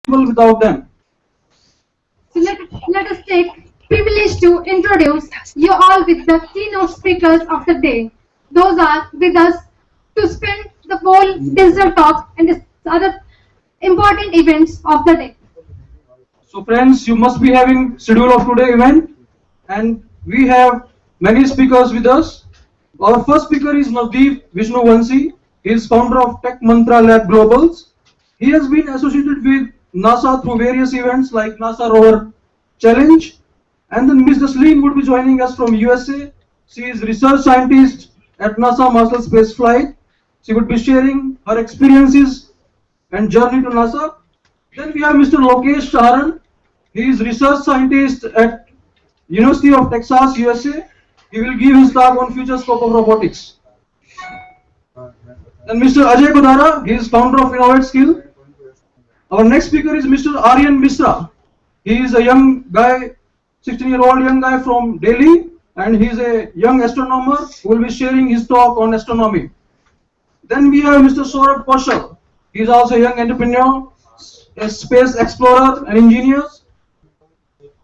without them. So let us take privilege to introduce you all with the keynote speakers of the day. Those are with us to spend the whole digital talk and the other important events of the day. So friends, you must be having schedule of today event, and we have many speakers with us. Our first speaker is Navdeep Vishnuvanshi. He is founder of Tech Mantra Lab Globals. He has been associated with NASA through various events like NASA Rover Challenge. And then Ms. Jasleen would be joining us from USA. She is research scientist at NASA Marshall Space Flight. She would be sharing her experiences and journey to NASA. Then we have Mr. Lokesh Sharan. He is research scientist at University of Texas, USA. He will give his talk on future scope of robotics. Then Mr. Ajay Kodara, he is founder of Innovate Skill. Our next speaker is Mr. Aryan Misra. He is a young guy, 16-year-old young guy from Delhi, and he is a young astronomer who will be sharing his talk on astronomy. Then we have Mr. Saurabh Kaushal. He is also a young entrepreneur, a space explorer and engineer.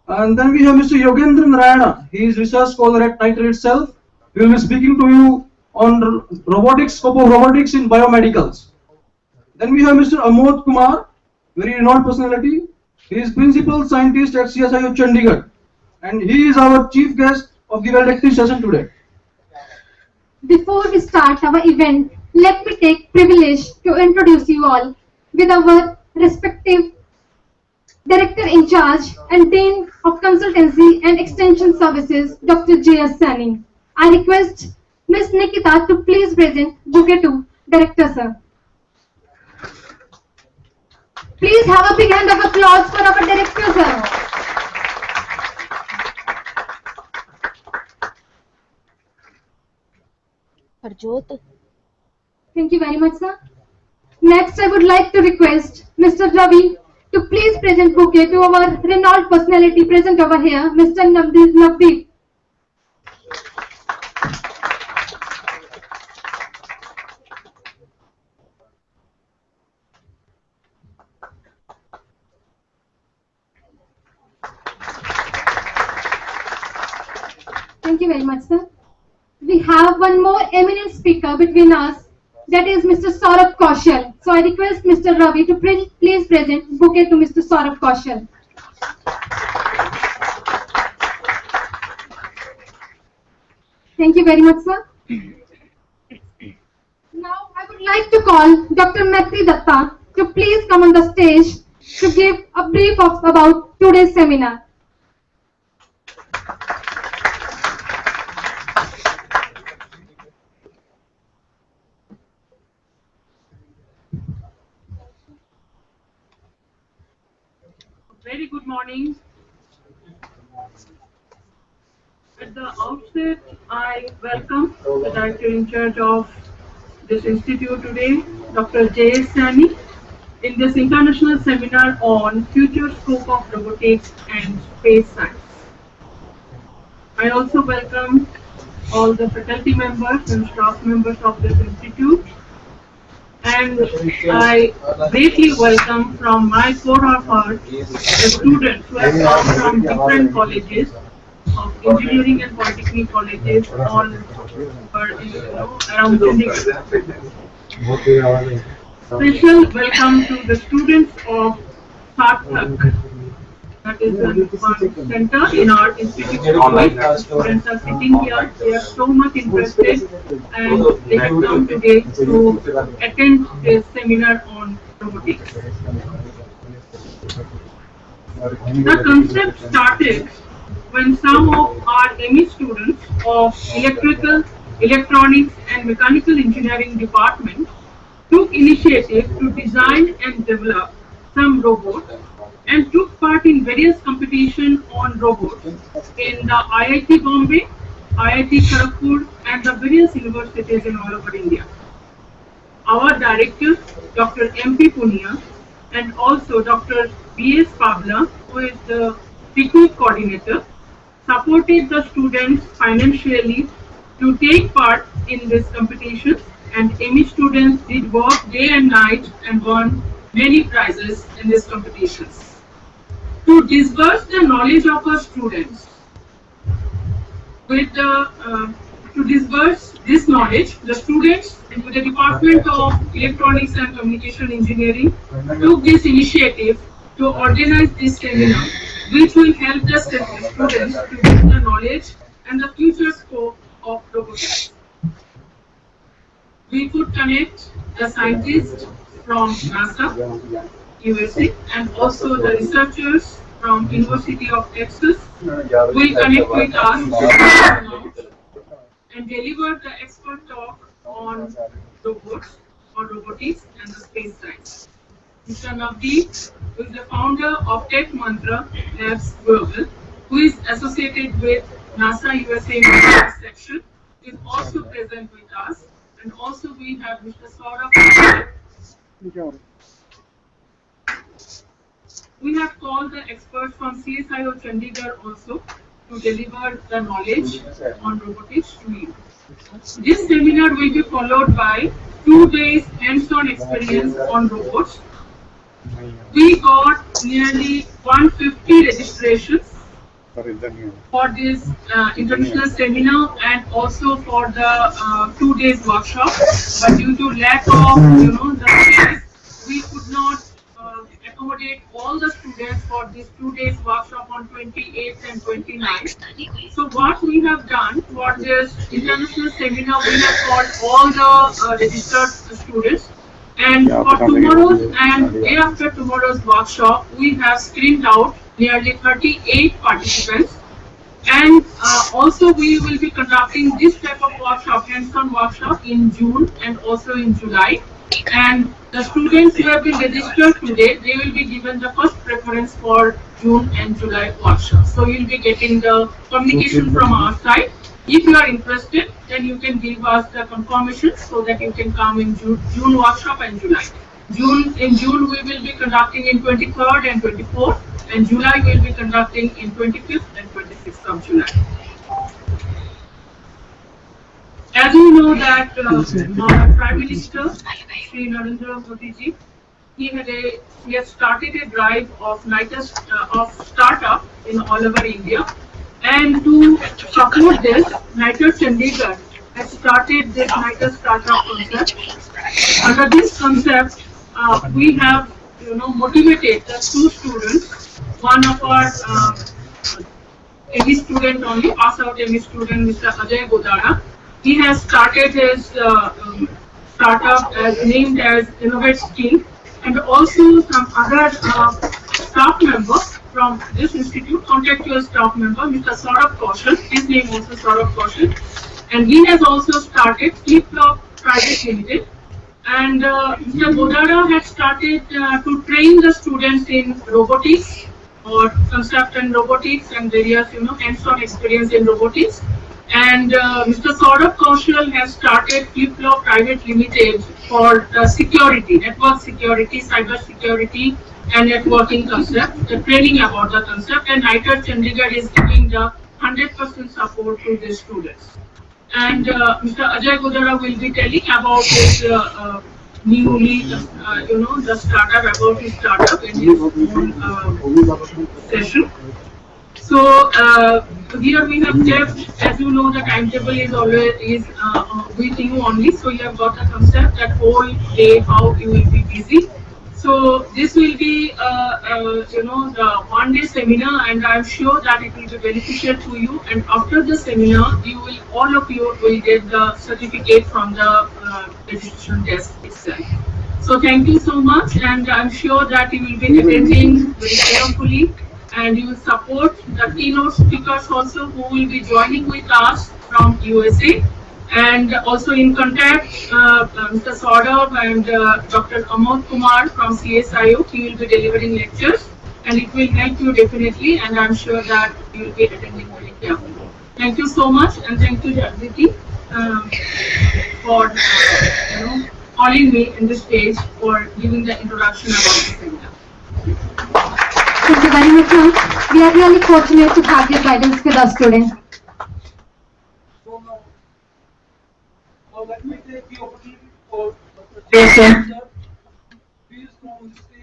And then we have Mr. Yogendran Rayana. He is research scholar at NITRE itself. He will be speaking to you on robotics, scope of robotics in biomedicals. Then we have Mr. Amod Kumar, very renowned personality. He is principal scientist at CSIO Chandigarh, and he is our chief guest of the valedictory session today. Before we start our event, let me take privilege to introduce you all with our respective Director in charge and Dean of Consultancy and Extension Services, Dr. J.S. Sani. I request Ms. Nikita to please present bouquet to Director Sir. Please have a big hand of applause for our Director Sir. Thank you very much, sir. Next, I would like to request Mr. Ravi to please present bouquet to our renowned personality present over here, Mr. Navdeep. Thank you very much, sir. We have one more eminent speaker between us, that is Mr. Saurabh Kaushal. So I request Mr. Ravi to please present bouquet to Mr. Saurabh Kaushal. Thank you very much, sir. Now I would like to call Dr. Maitri Datta to please come on the stage to give a brief about today's seminar. Very good morning. At the outset, I welcome the director in charge of this institute today, Dr. J.S. Sani, in this international seminar on future scope of robotics and space science. I also welcome all the faculty members and staff members of this institute. And I greatly welcome from my core of heart the students who have come from different colleges of engineering and polytechnic colleges all around Chandigarh. Special welcome to the students of Sarthak, that is one center in our institute. The students are sitting here, they are so much interested and they have come today to attend this seminar on robotics. The concept started when some of our ME students of electrical, electronics and mechanical engineering department took initiative to design and develop some robots and took part in various competitions on robots in the IIT Bombay, IIT Kharagpur and the various universities in all over India. Our director, Dr. M.P. Punia, and also Dr. B.S. Pavla, who is the picnic coordinator, supported the students financially to take part in this competition, and ME students did work day and night and won many prizes in these competitions. To disburse the knowledge of our students, with to disburse this knowledge, the students with the Department of Electronics and Communication Engineering took this initiative to organize this seminar, which will help the students to get the knowledge and the future scope of robotics. We could connect the scientists from NASA, USA, and also the researchers from University of Texas will connect with us and deliver the expert talk on robots or robotics and the space science. Mr. Navdeep, who is the founder of Tech Mantra Labs Global, who is associated with NASA USA section, is also present with us. And also we have Mr. Saurabh. We have called the experts from CSIO Chandigarh also to deliver the knowledge on robotics to you. This seminar will be followed by 2 days hands-on experience on robots. We got nearly 150 registrations for this international seminar and also for the 2 days workshop. But due to lack of the space, we could not accommodate all the students for this 2 days workshop on 28th and 29th. So what we have done for this international seminar, we have called all the registered students. And for tomorrow's and day after tomorrow's workshop, we have screened out nearly 38 participants. And also we will be conducting this type of workshop, hands-on workshop in June and also in July. And the students who have been registered today, they will be given the first preference for June and July workshop. So you will be getting the communication from our side. If you are interested, then you can give us the confirmation so that you can come in June workshop and July. In June we will be conducting in 23rd and 24th, and July we will be conducting in 25th and 26th of July. As you know that our Prime Minister, Shri Narendra Modi ji, he has started a drive of startup in all over India, and to support this, NITER Chandigarh has started this NITER startup concept. Under this concept, we have motivated the 2 students. One of our ME student only, pass out ME student, Mr. Ajay Godara. He has started his startup named as Innovate Skill, and also some other staff members from this institute, contractual staff member, Mr. Saurabh Kaushal, his name also Saurabh Kaushal, and he has also started FlipFlop Private Limited. And Mr. Godara had started to train the students in robotics or concept and robotics and various hands-on experience in robotics. And Mr. Saurabh Kaushal has started FlipFlop Private Limited for security, network security, cyber security, and networking concept, the training about the concept. And NITER Chandigarh is giving the 100% support to the students. And Mr. Ajay Godara will be telling about his newly, the startup, about his startup in his own session. So here we have kept, as you know, the timetable is always with you only. So you have got the concept that whole day how you will be busy. So this will be, the one-day seminar, and I'm sure that it will be beneficial to you. And after the seminar, all of you will get the certificate from the registration desk itself. So thank you so much, and I'm sure that you will be attending very carefully, and you will support the keynote speakers also who will be joining with us from USA. And also in contact Mr. Saurabh and Dr. Amod Kumar from CSIO. He will be delivering lectures, and it will help you definitely, and I'm sure that you will be attending very carefully. Thank you so much, and thank you, Jagriti, for calling me in this stage for giving the introduction about the seminar. Thank you very much, ma'am. We are really fortunate to have your guidance with us today. Let me take the opportunity for Dr. Please come on stage.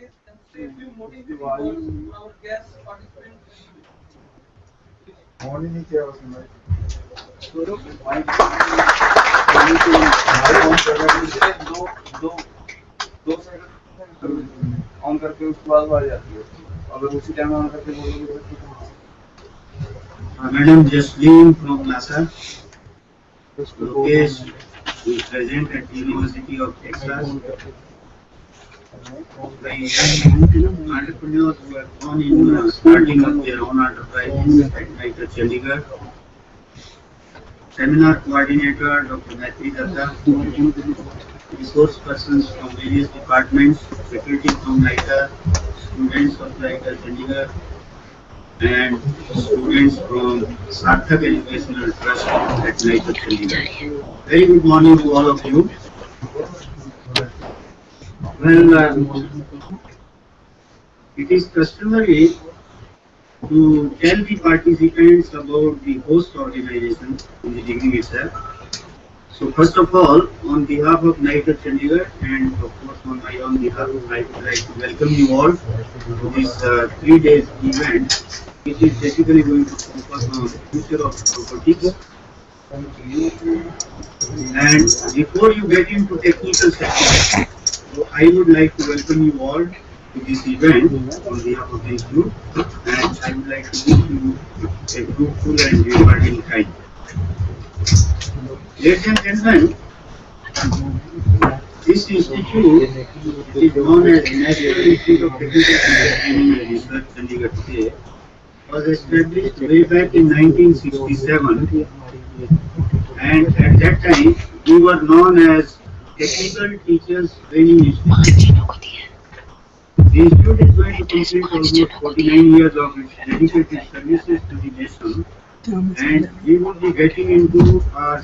our guest participant. On ही नहीं किया उसने भाई दो second on करके उसके बाद आ जाती है, अगर उसी टाइम ऑन करके बोलोगे Madam Jasleen from NASA, Lokesh is present at University of Texas. The young entrepreneurs who are born in starting up their own enterprises at NITER Chandigarh. Seminar coordinator Dr. Maitri Datta, resource persons from various departments, faculty from NITER, students of NITER Chandigarh, and students from Sarthak Educational Trust at NITER Chandigarh. Very good morning to all of you. Well, it is customary to tell the participants about the host organization in the degree itself. So first of all, on behalf of NITER Chandigarh and of course on my own behalf, I would like to welcome you all to this 3 days event, which is basically going to focus on the future of robotics. And before you get into technical section, so I would like to welcome you all to this event on behalf of the institute, and I would like to wish you a fruitful and rewarding time. Ladies and gentlemen, this institute is known as National Institute of Technical Training and Research, Chandigarh today, was established way back in 1967, and at that time we were known as Technical Teachers Training Institute. The institute is going to complete almost 49 years of its dedicated services to the nation, and we will be getting into our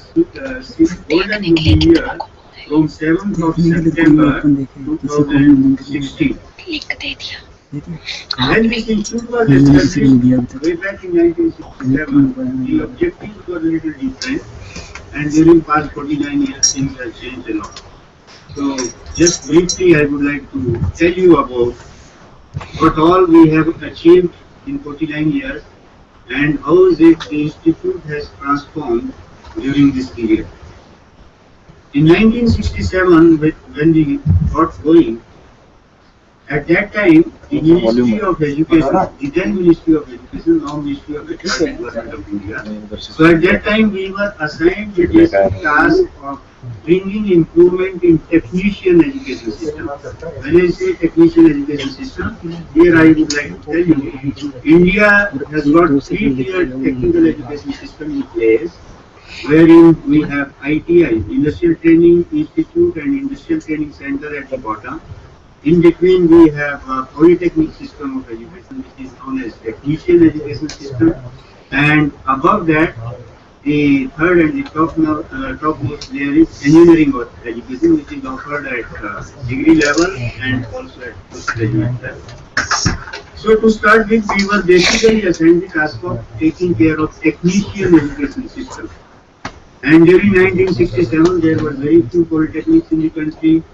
golden jubilee year from 7th of September 2016. When this institute was established way back in 1967, the objectives were a little different, and during past 49 years things have changed a lot. So just briefly I would like to tell you about what all we have achieved in 49 years and how the institute has transformed during this period. In 1967, when we got going, at that time, the Ministry of Education, the then Ministry of Education, now Ministry of Education, Government of India. So at that time, we were assigned the basic task of bringing improvement in technician education system. When I say technician education system, here I would like to tell you, India has got 3-tiered technical education system in place, wherein we have ITI, Industrial Training Institute and Industrial Training Center at the bottom. In between we have a polytechnic system of education, which is known as technician education system, and above that the third and the topmost layer is engineering education, which is offered at degree level and also at postgraduate level. So to start with, we were basically assigned the task of taking care of technician education system, and during 1967 there were very few polytechnics in the country.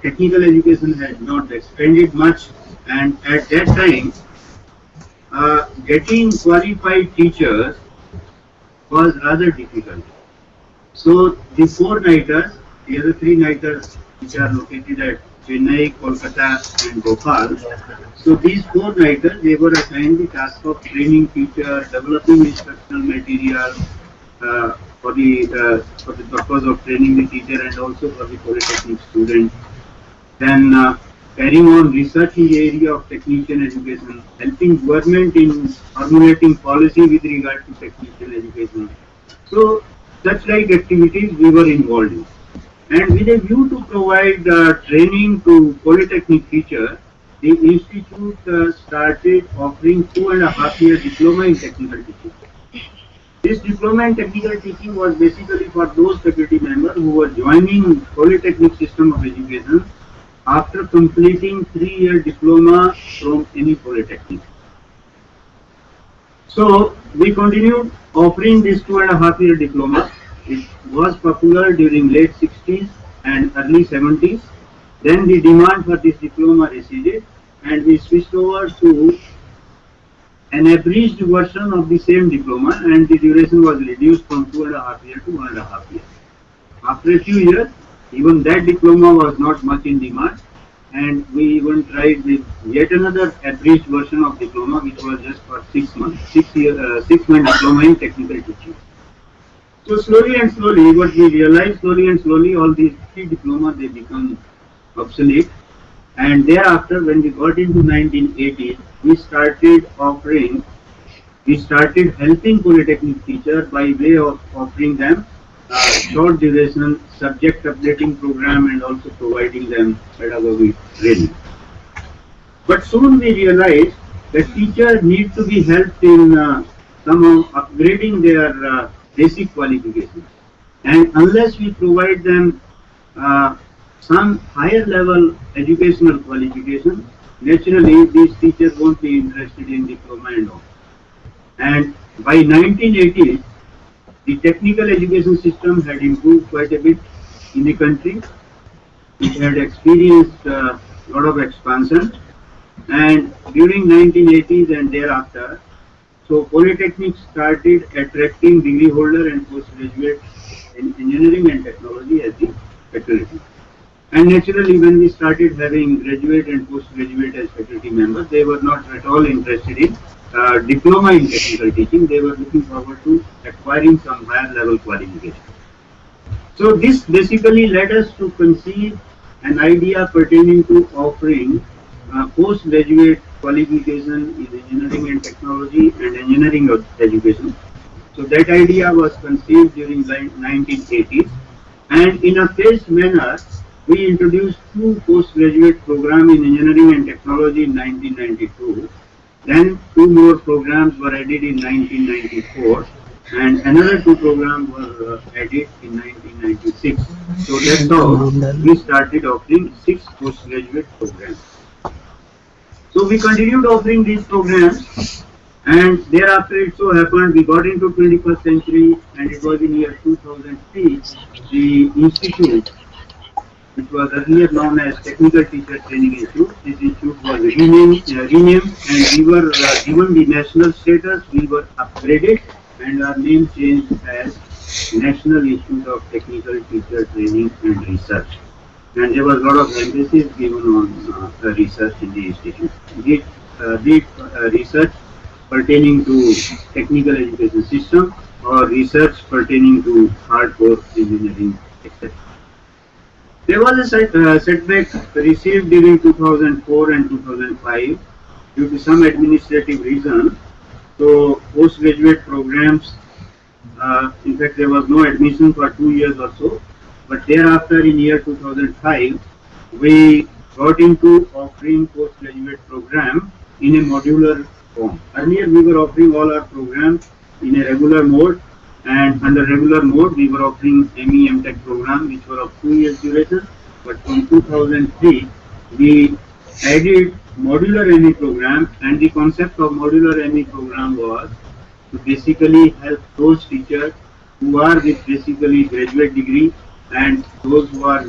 Technical education had not expanded much, and at that time getting qualified teachers was rather difficult. So the 4 NITERs, the other 3 NITERs which are located at Chennai, Kolkata and Bhopal, so these 4 NITERs, they were assigned the task of training teachers, developing instructional material for the purpose of training the teacher and also for the polytechnic students. Then carrying on research in the area of technician education, helping government in formulating policy with regard to technician education. So such like activities we were involved in. And with a view to provide training to polytechnic teachers, the institute started offering 2.5-year diploma in technical teaching. This diploma in technical teaching was basically for those faculty members who were joining polytechnic system of education after completing 3-year diploma from any polytechnic. So we continued offering this 2.5-year diploma. It was popular during late 60s and early 70s. Then the demand for this diploma receded, and we switched over to an abridged version of the same diploma, and the duration was reduced from 2.5 years to 1.5 years. After a few years, even that diploma was not much in demand, and we even tried with yet another abridged version of diploma, which was just for 6 months, 6-month diploma in technical teaching. So slowly and slowly, what we realized, slowly and slowly, all these 3 diplomas, they become obsolete. And thereafter, when we got into 1980s, we started helping polytechnic teachers by way of offering them short duration subject updating program and also providing them pedagogy training. But soon we realized that teachers need to be helped in somehow upgrading their basic qualifications. And unless we provide them some higher level educational qualification, naturally these teachers won't be interested in diploma and all. And by 1980s, the technical education system had improved quite a bit in the country. It had experienced a lot of expansion, and during 1980s and thereafter, so polytechnics started attracting degree holder and postgraduate in engineering and technology as the faculty. And naturally, when we started having graduate and postgraduate as faculty members, they were not at all interested in diploma in technical teaching. They were looking forward to acquiring some higher level qualification. So this basically led us to conceive an idea pertaining to offering postgraduate qualification in engineering and technology and engineering education. So that idea was conceived during the 1980s, and in a phased manner, we introduced 2 postgraduate programs in engineering and technology in 1992. Then 2 more programs were added in 1994, and another 2 programs were added in 1996. So that's how we started offering 6 postgraduate programs. So we continued offering these programs, and thereafter it so happened we got into 21st century, and it was in year 2003, the institute, which was earlier known as Technical Teacher Training Institute. This institute was renamed and we were given the national status. We were upgraded and our name changed as National Institute of Technical Teacher Training and Research. And there was a lot of emphasis given on research in the institute. Be it research pertaining to technical education system or research pertaining to hardcore engineering, etc. There was a setback received during 2004 and 2005 due to some administrative reason. So postgraduate programs, in fact there was no admission for 2 years or so, but thereafter in year 2005 we got into offering postgraduate program in a modular form. Earlier we were offering all our programs in a regular mode, and under regular mode we were offering ME Tech program which were of 2 years duration, but in 2003 we added modular ME program, and the concept of modular ME program was to basically help those teachers who are with basically graduate degree and those who are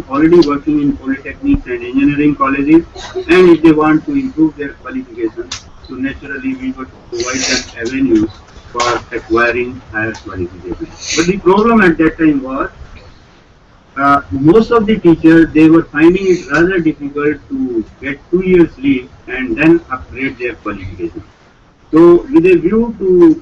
already working in polytechnics and engineering colleges, and if they want to improve their qualification, so naturally we would provide them avenues for acquiring higher qualification. But the problem at that time was most of the teachers, they were finding it rather difficult to get 2 years leave and then upgrade their qualification. So with a view to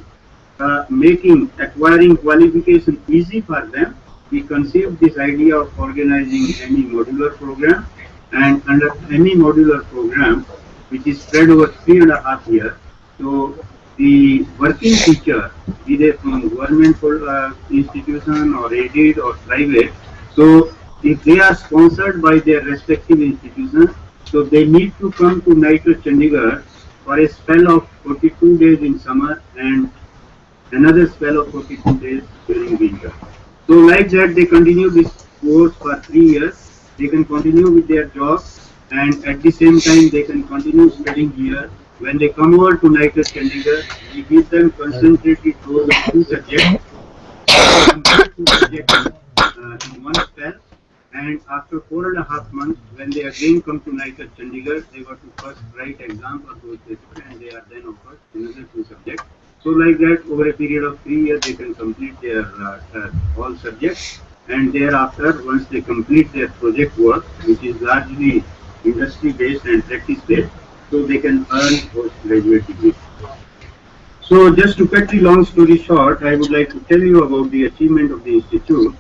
acquiring qualification easy for them, we conceived this idea of organizing any modular program, and under any modular program which is spread over 3.5 years, so the working teacher, be they from government institution or aided or private, so if they are sponsored by their respective institutions, so they need to come to NITES Chandigarh for a spell of 42 days in summer and another spell of 42 days during winter. So like that they continue this course for 3 years. They can continue with their job, and at the same time they can continue studying here. When they come over to NITES Chandigarh, we give them concentrated course of 2 subjects, in one spell, And after 4.5 months, when they again come to NITER Chandigarh, they got to first write exam for those papers, and they are then offered another 2 subjects. So like that, over a period of 3 years, they can complete their all subjects, and thereafter, once they complete their project work, which is largely industry-based and practice-based, so they can earn postgraduate degree. So just to cut the long story short, I would like to tell you about the achievement of the institute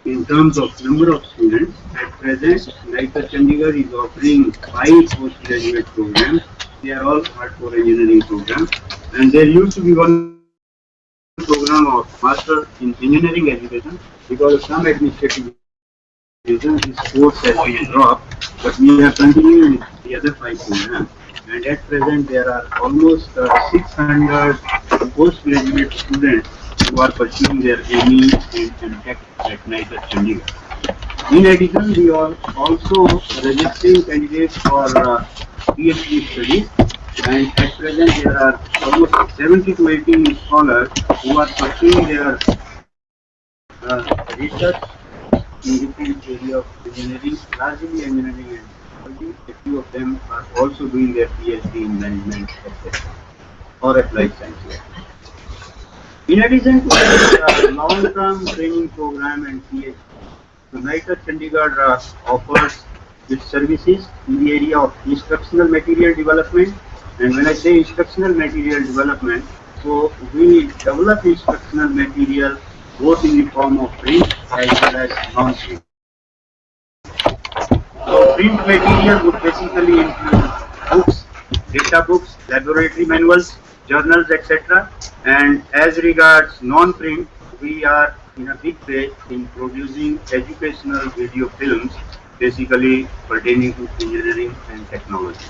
in terms of number of students. At present, NITER Chandigarh is offering 5 postgraduate programs. They are all hardcore engineering programs, and there used to be one program of Master in Engineering Education. Because of some administrative reasons, this course has been dropped, but we are continuing with the other 5 programs. And at present, there are almost 600 postgraduate students who are pursuing their ME and Tech at NITER Chandigarh. In addition, we are also registering candidates for PhD studies, and at present there are almost 70 to 80 scholars who are pursuing their research in different area of engineering, largely engineering and technology. A few of them are also doing their PhD in management, etc., or applied sciences. In addition to the long-term training program and PhD, so NITER Chandigarh offers its services in the area of instructional material development. And when I say instructional material development, so we develop instructional material both in the form of print as well as non-print. So print material would basically include books, data books, laboratory manuals, journals, etc. And as regards non-print, we are in a big way in producing educational video films, basically pertaining to engineering and technology.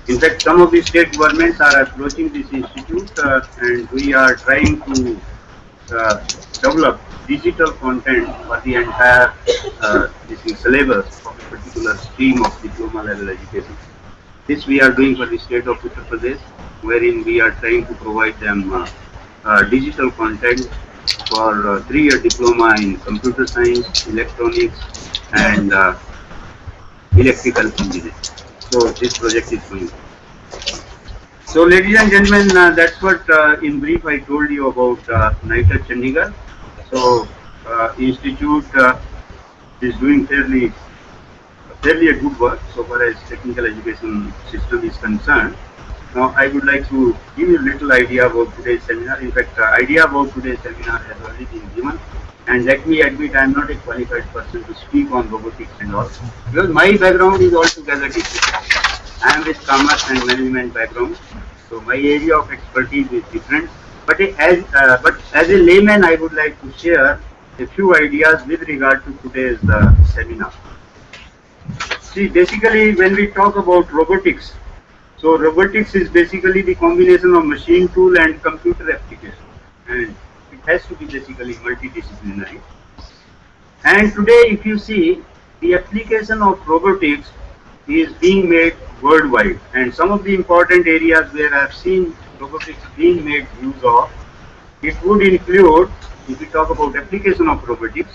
In fact, some of the state governments are approaching this institute, and we are trying to develop digital content for the entire syllabus of a particular stream of diploma level education. This we are doing for the state of Uttar Pradesh, wherein we are trying to provide them digital content for 3-year diploma in computer science, electronics, and electrical engineering. So this project is going. So ladies and gentlemen, that's what in brief I told you about NITER Chandigarh. So institute is doing fairly a good work so far as technical education system is concerned. Now I would like to give you a little idea about today's seminar. In fact, idea about today's seminar has already been given. And let me admit, I am not a qualified person to speak on robotics and all, because my background is altogether different. I am with commerce and management background, so my area of expertise is different. But as a layman, I would like to share a few ideas with regard to today's seminar. See, basically, when we talk about robotics, so robotics is basically the combination of machine tool and computer application, and it has to be basically multidisciplinary. And today, if you see, the application of robotics is being made worldwide, and some of the important areas where I have seen robotics being made use of, it would include, if we talk about application of robotics,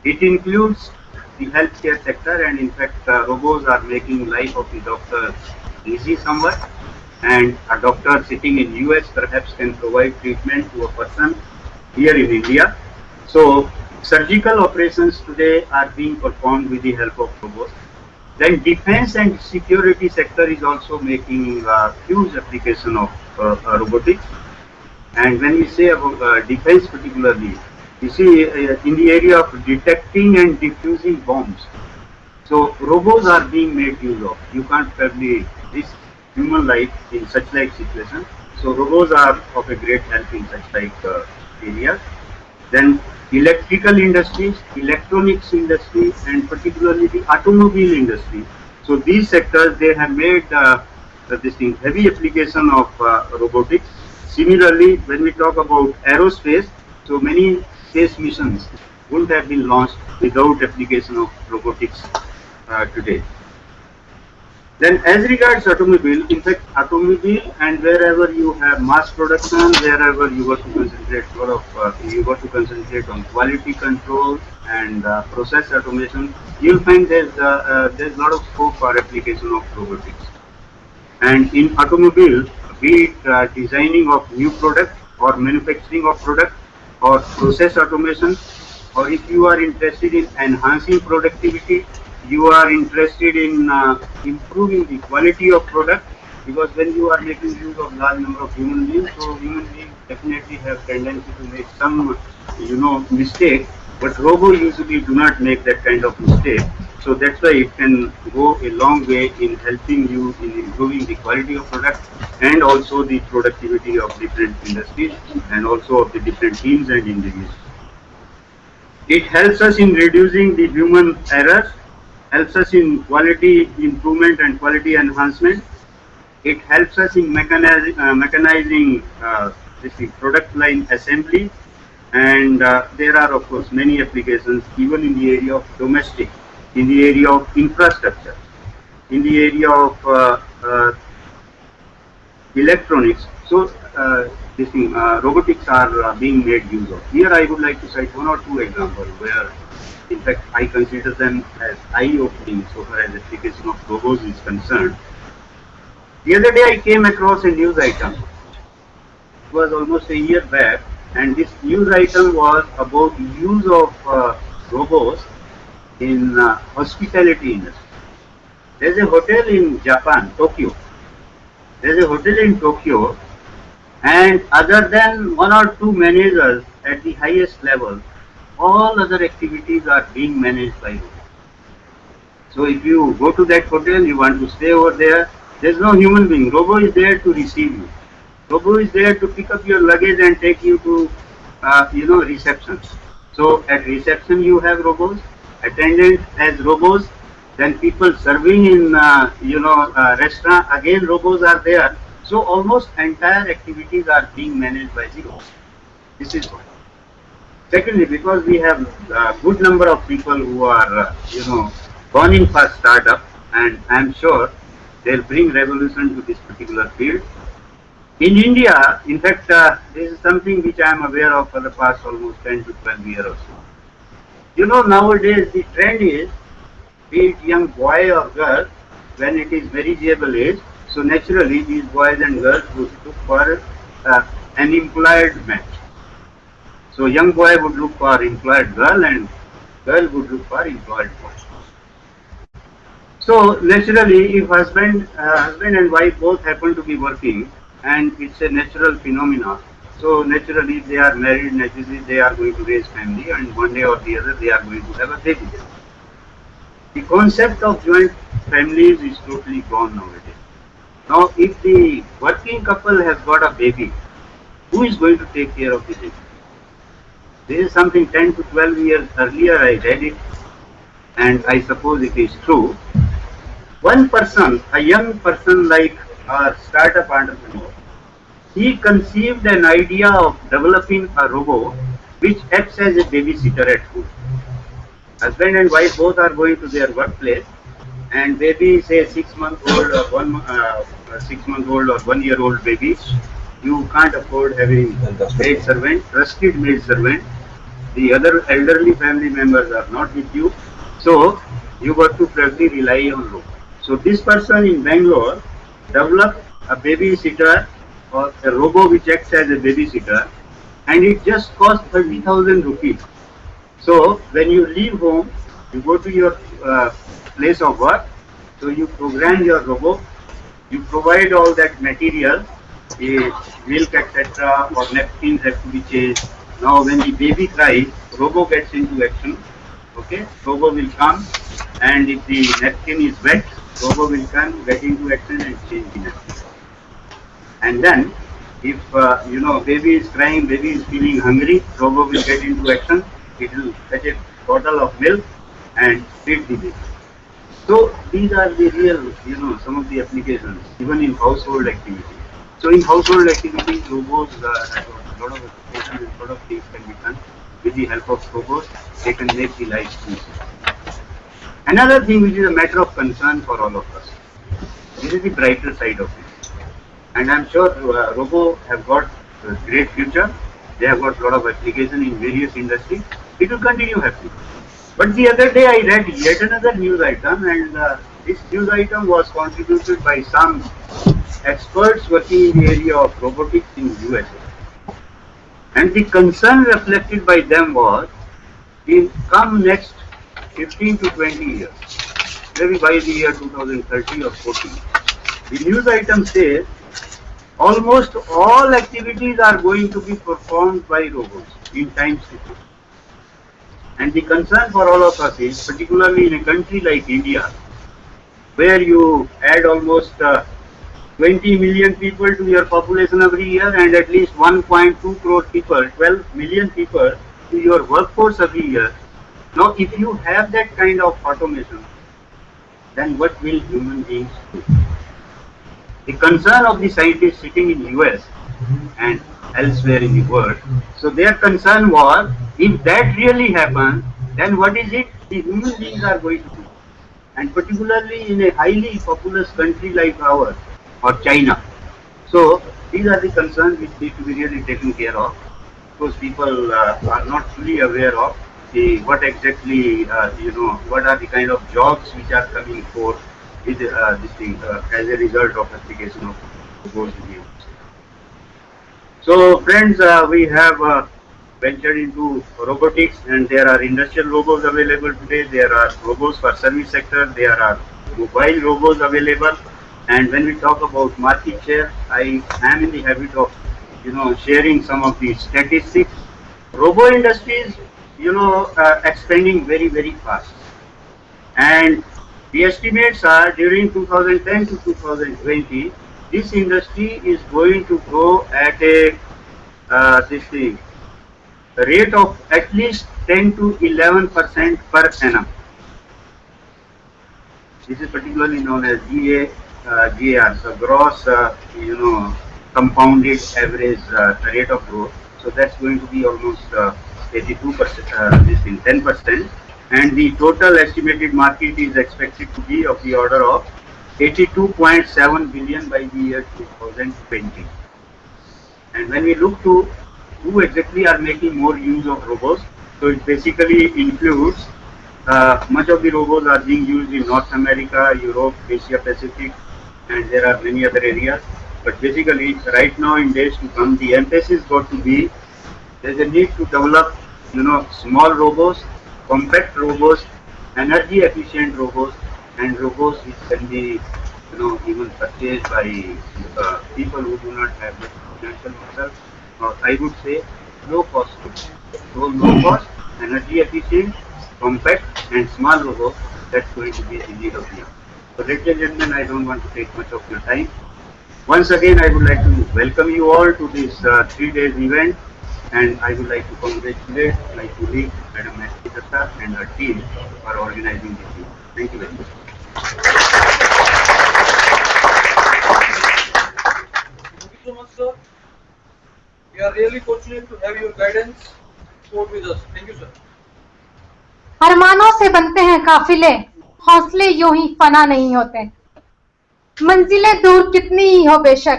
it includes the healthcare sector, and in fact robots are making life of the doctor easy somewhat, and a doctor sitting in US perhaps can provide treatment to a person here in India. So surgical operations today are being performed with the help of robots. Then defense and security sector is also making huge application of robotics. And when we say about defense particularly, you see in the area of detecting and diffusing bombs, so robots are being made use of. You can't probably risk human life in such like situations. So robots are of a great help in such like areas. Then electrical industries, electronics industry, and particularly the automobile industry. So these sectors, they have made this thing heavy application of robotics. Similarly, when we talk about aerospace, so many space missions wouldn't have been launched without application of robotics today. Then as regards automobile, in fact automobile and wherever you have mass production, wherever you got to concentrate you got to concentrate on quality control and process automation, you'll find there's a lot of scope for application of robotics. And in automobile, be it designing of new product or manufacturing of product or process automation, or if you are interested in enhancing productivity, you are interested in improving the quality of product, because when you are making use of large number of human beings, so human beings definitely have tendency to make some mistake, but robo usually do not make that kind of mistake. So that's why it can go a long way in helping you in improving the quality of product and also the productivity of different industries and also of the different teams and individuals. It helps us in reducing the human errors, helps us in quality improvement and quality enhancement. It helps us in mechanizing this product line assembly, and there are of course many applications even in the area of domestic, in the area of infrastructure, in the area of electronics. So robotics are being made use of. Here I would like to cite one or two examples where in fact I consider them as eye-opening so far as application of robots is concerned. The other day I came across a news item. It was almost a year back, and this news item was about use of robots in hospitality industry. There's a hotel in Japan, Tokyo. There's a hotel in Tokyo, and other than one or two managers at the highest level, all other activities are being managed by robots. So if you go to that hotel, you want to stay over there, there's no human being. Robo is there to receive you. Robo is there to pick up your luggage and take you to reception. So at reception you have robots, attendants as robots, then people serving in restaurant, again robots are there. So almost entire activities are being managed by the robots. This is one. Secondly, because we have a good number of people who are burning for startup, and I'm sure they'll bring revolution to this particular field. In India, in fact, this is something which I am aware of for the past almost 10 to 12 years or so. Nowadays the trend is, be it young boy or girl, when it is marriageable age, so naturally these boys and girls would look for an employed man. So young boy would look for employed girl and girl would look for employed boy. So naturally, if husband and wife both happen to be working, and it's a natural phenomena, so naturally they are married, naturally they are going to raise family, and one day or the other they are going to have a baby. The concept of joint families is totally gone nowadays. Now if the working couple has got a baby, who is going to take care of the baby? This is something 10 to 12 years earlier I read it, and I suppose it is true. One person, a young person like a startup entrepreneur, he conceived an idea of developing a robot which acts as a babysitter at home. Husband and wife both are going to their workplace, and baby, say 6 month old or 6 month old or 1 year old baby, you can't afford having maid servant, trusted maid servant. The other elderly family members are not with you, so you got to probably rely on robot. So this person in Bangalore developed a babysitter or a robo which acts as a babysitter, and it just cost 30,000 rupees. So when you leave home, you go to your place of work, so you program your robot, you provide all that material, milk etc. or napkins have to be changed. Now when the baby cries, robo gets into action. Okay, robo will come, and if the napkin is wet, robo will come, get into action and change the napkin. And then if baby is crying, baby is feeling hungry, robo will get into action. It will fetch a bottle of milk and feed the baby. So these are the real, some of the applications, even in household activities. So in household activities, robots have a lot of applications, and a lot of things can be done with the help of robots. They can make the life easier. Another thing which is a matter of concern for all of us, This is the brighter side of it. And I'm sure Robo have got a great future. They have got a lot of application in various industries. It will continue happening. But the other day I read yet another news item, and this news item was contributed by some experts working in the area of robotics in USA. And the concern reflected by them was, in come next 15 to 20 years, maybe by the year 2030 or 40, the news item says almost all activities are going to be performed by robots in times to come. And the concern for all of us is, particularly in a country like India, where you add almost 20 million people to your population every year and at least 1.2 crore people, 12 million people to your workforce every year. Now, if you have that kind of automation, then what will human beings do? The concern of the scientists sitting in US and elsewhere in the world, so their concern was, if that really happens, then what is it the human beings are going to do? And particularly in a highly populous country like ours, or China. So these are the concerns which need to be really taken care of, because people are not fully aware of what exactly, what are the kind of jobs which are coming forth with this thing as a result of application of robots in the industry. So friends, we have ventured into robotics, and there are industrial robots available today. There are robots for service sector. There are mobile robots available. And when we talk about market share, I am in the habit of, sharing some of the statistics. Robo industry is, expanding very, very fast. And the estimates are during 2010 to 2020, this industry is going to grow at a rate of at least 10 to 11% per annum. This is particularly known as GAR, so gross, compounded average rate of growth. So that's going to be almost 82%, this thing, 10%. And the total estimated market is expected to be of the order of 82.7 billion by the year 2020. And when we look to who exactly are making more use of robots, so it basically includes much of the robots are being used in North America, Europe, Asia Pacific, and there are many other areas. But basically, right now in days to come, the emphasis got to be there's a need to develop, small robots, compact robots, energy efficient robots, and robots which can be, even purchased by people who do not have the financial muscle, or I would say low cost. So low cost, energy efficient, compact, and small robots. That's going to be the need of the hour. So ladies and gentlemen, I don't want to take much of your time. Once again, I would like to welcome you all to this 3-day event, and I would like to congratulate my colleague, Madam Maitri Datta, and her team for organizing this event. Thank you very much. Thank you so much, sir. We are really fortunate to have your guidance, support with us. Thank you, sir. अरमानों से बनते हैं काफिले, हौसले यूं ही फना नहीं होते। मंजिलें दूर कितनी ही हो बेशक,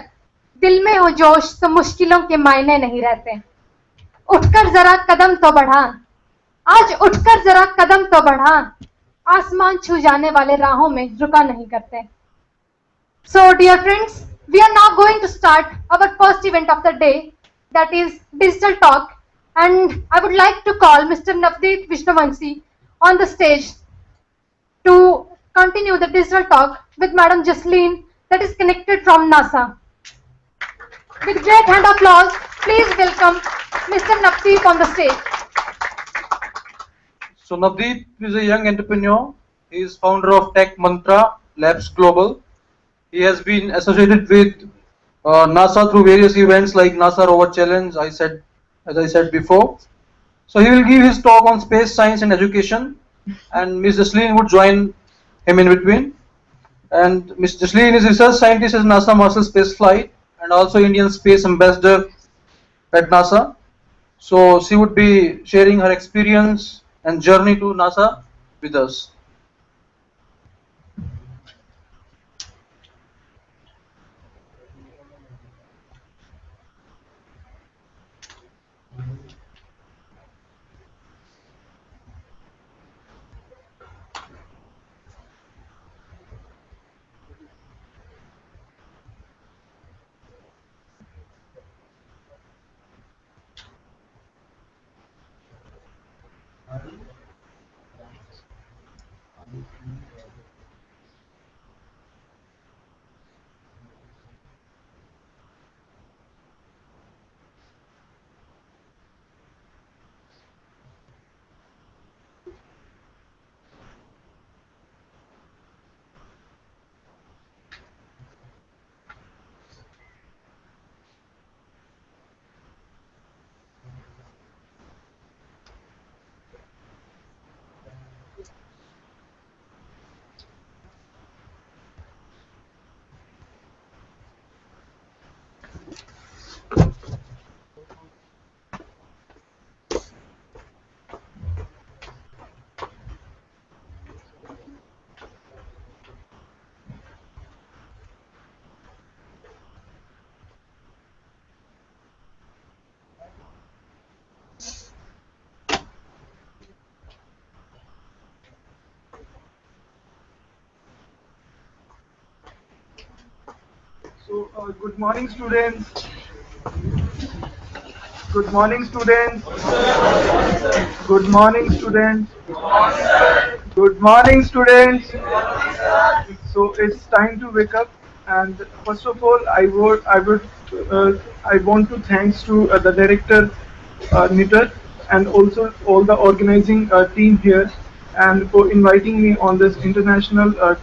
दिल में हो जोश तो मुश्किलों के मायने नहीं रहते। उठकर जरा कदम तो बढ़ा, आज उठकर जरा कदम तो बढ़ा, आसमान छू जाने वाले राहों में रुका नहीं करते। So dear friends, we are now going to start our first event of the day, that is Digital Talk, and I would like to call Mr. Navdeep Vishnuvanshi on the stage to continue the Digital Talk with Madam Jasleen, that is connected from NASA. With great hand of applause, please welcome Mr. Navdeep on the stage. So Navdeep is a young entrepreneur. He is founder of Tech Mantra Labs Global. He has been associated with NASA through various events like NASA Rover Challenge, as I said before. So he will give his talk on space science and education, and Ms. Jasleen would join him in between. And Ms. Jasleen is research scientist at NASA Marshall Space Flight and also Indian Space Ambassador at NASA. So she would be sharing her experience and journey to NASA with us. So, good morning, students. Good morning, students. Good morning, students. Good morning, students. So it's time to wake up. And first of all, I want to thanks to the director, Nitar, and also all the organizing team here, and for inviting me on this international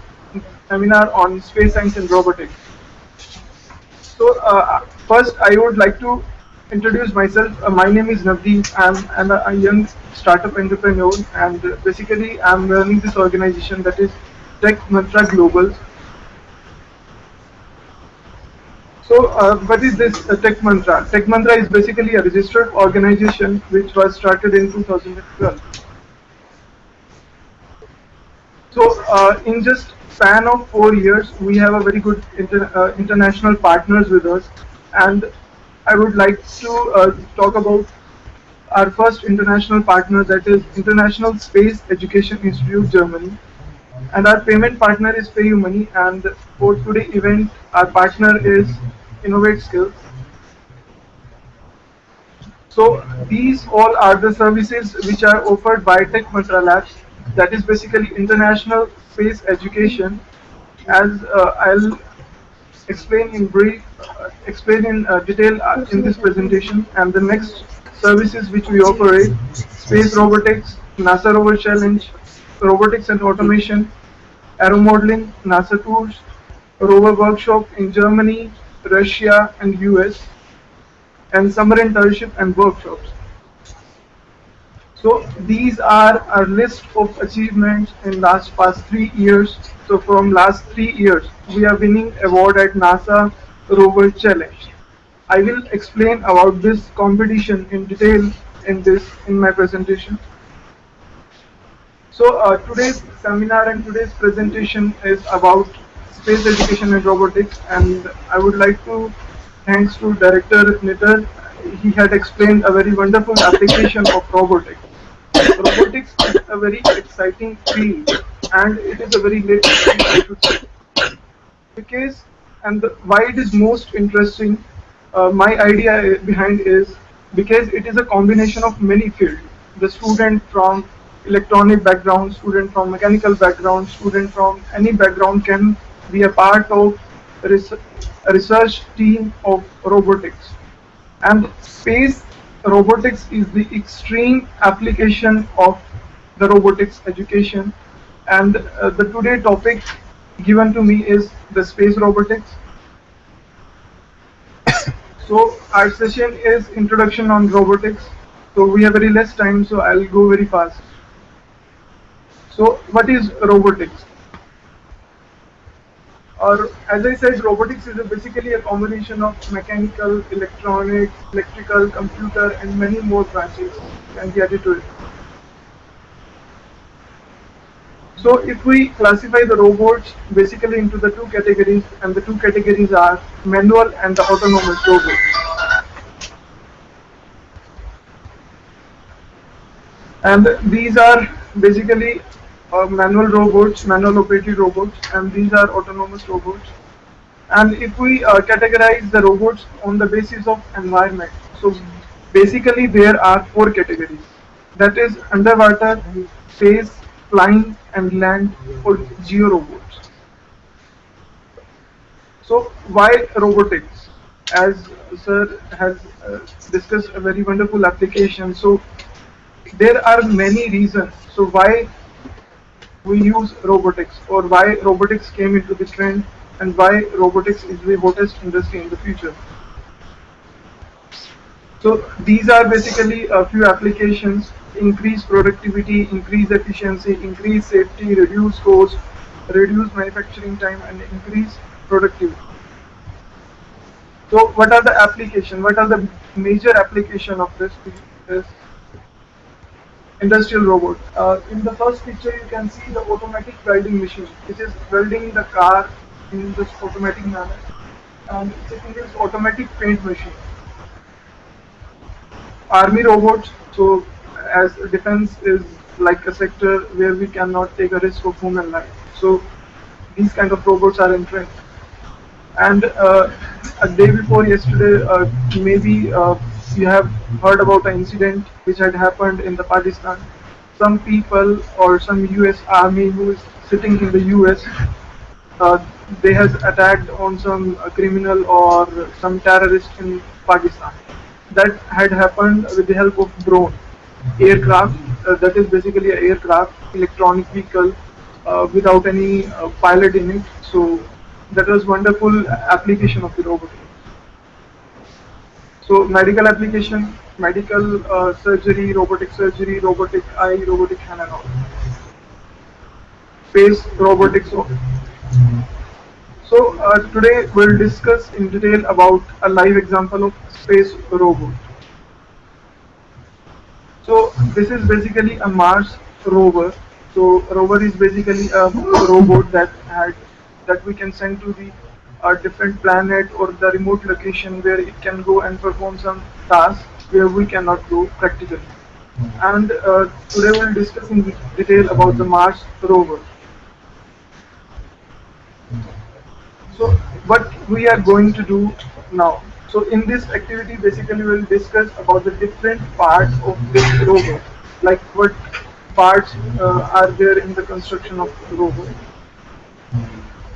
seminar on space science and robotics. So first, I would like to introduce myself. My name is Navdeep. I'm a young startup entrepreneur, and basically, I'm running this organization that is Tech Mantra Global. So, what is this Tech Mantra? Tech Mantra is basically a registered organization which was started in 2012. So, in just span of 4 years, we have a very good international partners with us, and I would like to talk about our first international partner, that is International Space Education Institute Germany, and our payment partner is PayUmoney, and for today event, our partner is Innovate Skills. So these all are the services which are offered by Tech Mantra Labs, that is basically international space education. As I'll explain in brief, explain in detail in this presentation. And the next services which we operate: space robotics, NASA Rover Challenge, robotics and automation, aero modeling, NASA tours, rover workshop in Germany, Russia, and US, and summer internship and workshops. So these are our list of achievements in past 3 years. So from last 3 years, we are winning award at NASA Rover Challenge. I will explain about this competition in detail in my presentation. So today's seminar and today's presentation is about space education and robotics, and I would like to thanks to Director Nitar. He had explained a very wonderful application of robotics. Robotics is a very exciting field, and it is a very late field, I should say. Because why it is most interesting, my idea behind is because it is a combination of many fields. The student from electronic background, student from mechanical background, student from any background can be a part of a research team of robotics. And space robotics is the extreme application of the robotics education. And the today topic given to me is the space robotics. So our session is introduction on robotics. So we have very less time, so I'll go very fast. So what is robotics? Or as I said, robotics is basically a combination of mechanical, electronics, electrical, computer, and many more branches can be added to it. So if we classify the robots basically into the two categories, and the two categories are manual and the autonomous robots. And these are basically manual robots, manual operated robots, and these are autonomous robots. And if we categorize the robots on the basis of environment, so basically there are four categories. That is underwater, space, flying, and land for geo robots. So why robotics? As sir has discussed a very wonderful application. So there are many reasons. So why we use robotics, or why robotics came into the trend, and why robotics is the hottest industry in the future. So these are basically a few applications: increase productivity, increase efficiency, increase safety, reduce cost, reduce manufacturing time, and increase productivity. So what are the application? What are the major application of this industrial robot? In the first picture, you can see the automatic welding machine. It is welding the car in this automatic manner. And second is automatic paint machine. Army robots. So as defense is like a sector where we cannot take a risk of human life. So these kind of robots are in trend. And a day before yesterday, maybe you have heard about an incident which had happened in the Pakistan. Some people or some US army who is sitting in the US, uh, they has attacked on some criminal or some terrorist in Pakistan. That had happened with the help of drone aircraft. That is basically an aircraft, electronic vehicle without any pilot in it. So that was wonderful application of the robotics. So medical application, medical surgery, robotic eye, robotic hand and all. Space robotics. So today we'll discuss in detail about a live example of space robot. So this is basically a Mars rover. So rover is basically a robot that we can send to the different planet or the remote location where it can go and perform some tasks where we cannot go practically. And today we'll discuss in detail about the Mars rover. So what we are going to do now. So in this activity, basically we'll discuss about the different parts of this robot, like what parts are there in the construction of the robot.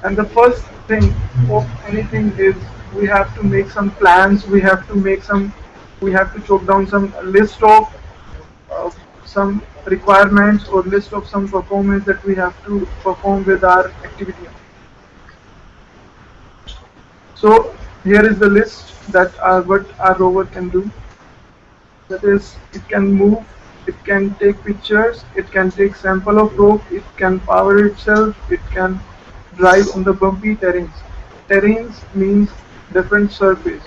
And the first thing of anything is we have to make some plans. We have to choke down some list of some requirements or list of some performance that we have to perform with our activity. So here is the list that what our rover can do. That is, it can move, it can take pictures, it can take sample of rope, it can power itself, it can drive on the bumpy terrains. Terrains means different surface.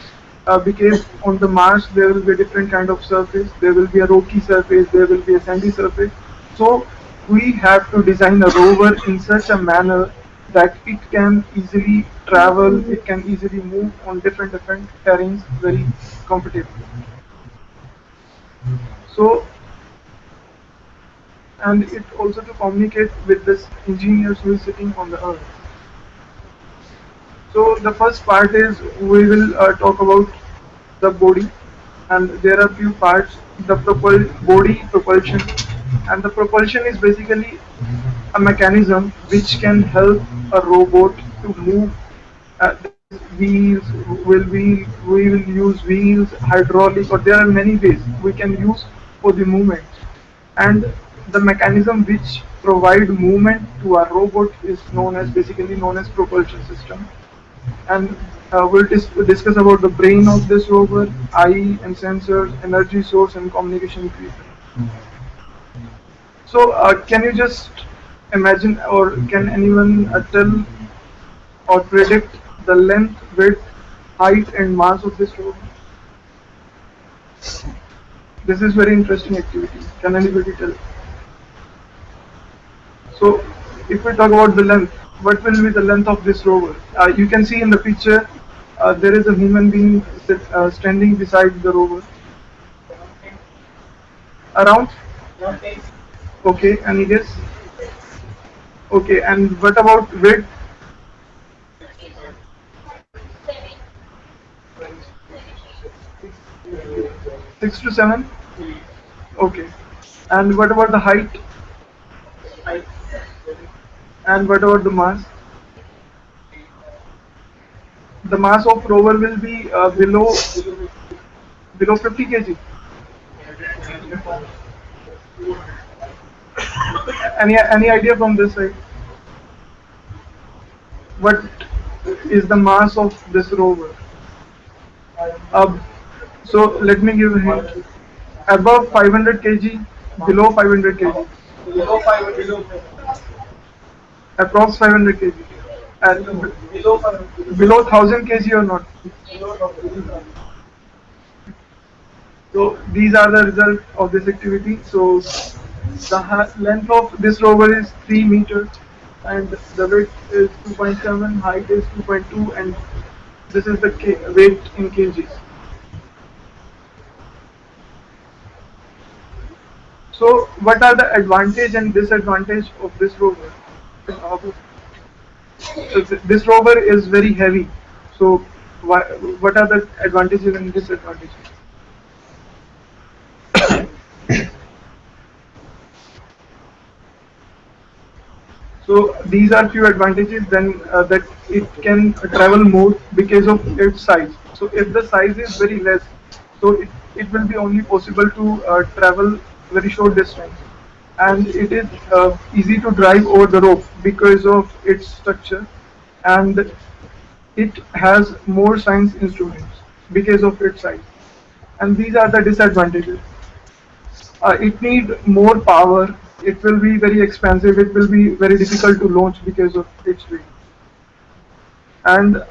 Because on the Mars there will be a different kind of surface. There will be a rocky surface, there will be a sandy surface. So we have to design a rover in such a manner that it can easily travel, it can easily move on different terrains very comfortably. So, and it also to communicate with this engineers who is sitting on the earth. So the first part is we will talk about the body, and there are few parts. The body propulsion, and the propulsion is basically a mechanism which can help a robot to move. Wheels we will use wheels, hydraulic, or there are many ways we can use for the movement. And the mechanism which provide movement to a robot is basically known as propulsion system. And we'll discuss about the brain of this rover, eye and sensors, energy source, and communication equipment. So can you just imagine, or can anyone tell or predict the length, width, height and mass of this rover? This is very interesting activity. Can anybody tell? So if we talk about the length, what will be the length of this rover? You can see in the picture there is a human being standing beside the rover. Around? Okay, any guess? Okay, and what about width? 6 to 7? Okay. And what about the height? And what about the mass? The mass of rover will be below 50 kg. Any idea from this side? What is the mass of this rover? So let me give a hint. Above 500 kg, below 500 kg. Approx 500 kg. And below 1000 kg or not? So these are the results of this activity. So the length of this rover is 3 meters, and the width is 2.7, height is 2.2, and this is the weight in kgs. So what are the advantage and disadvantage of this rover? This rover is very heavy. So what are the advantages and disadvantages? So these are few advantages. Then that it can travel more because of its size. So if the size is very less, so it will be only possible to travel very short distance, and it is easy to drive over the rope because of its structure, and it has more science instruments because of its size. And these are the disadvantages. It need more power. It will be very expensive. It will be very difficult to launch because of its weight. And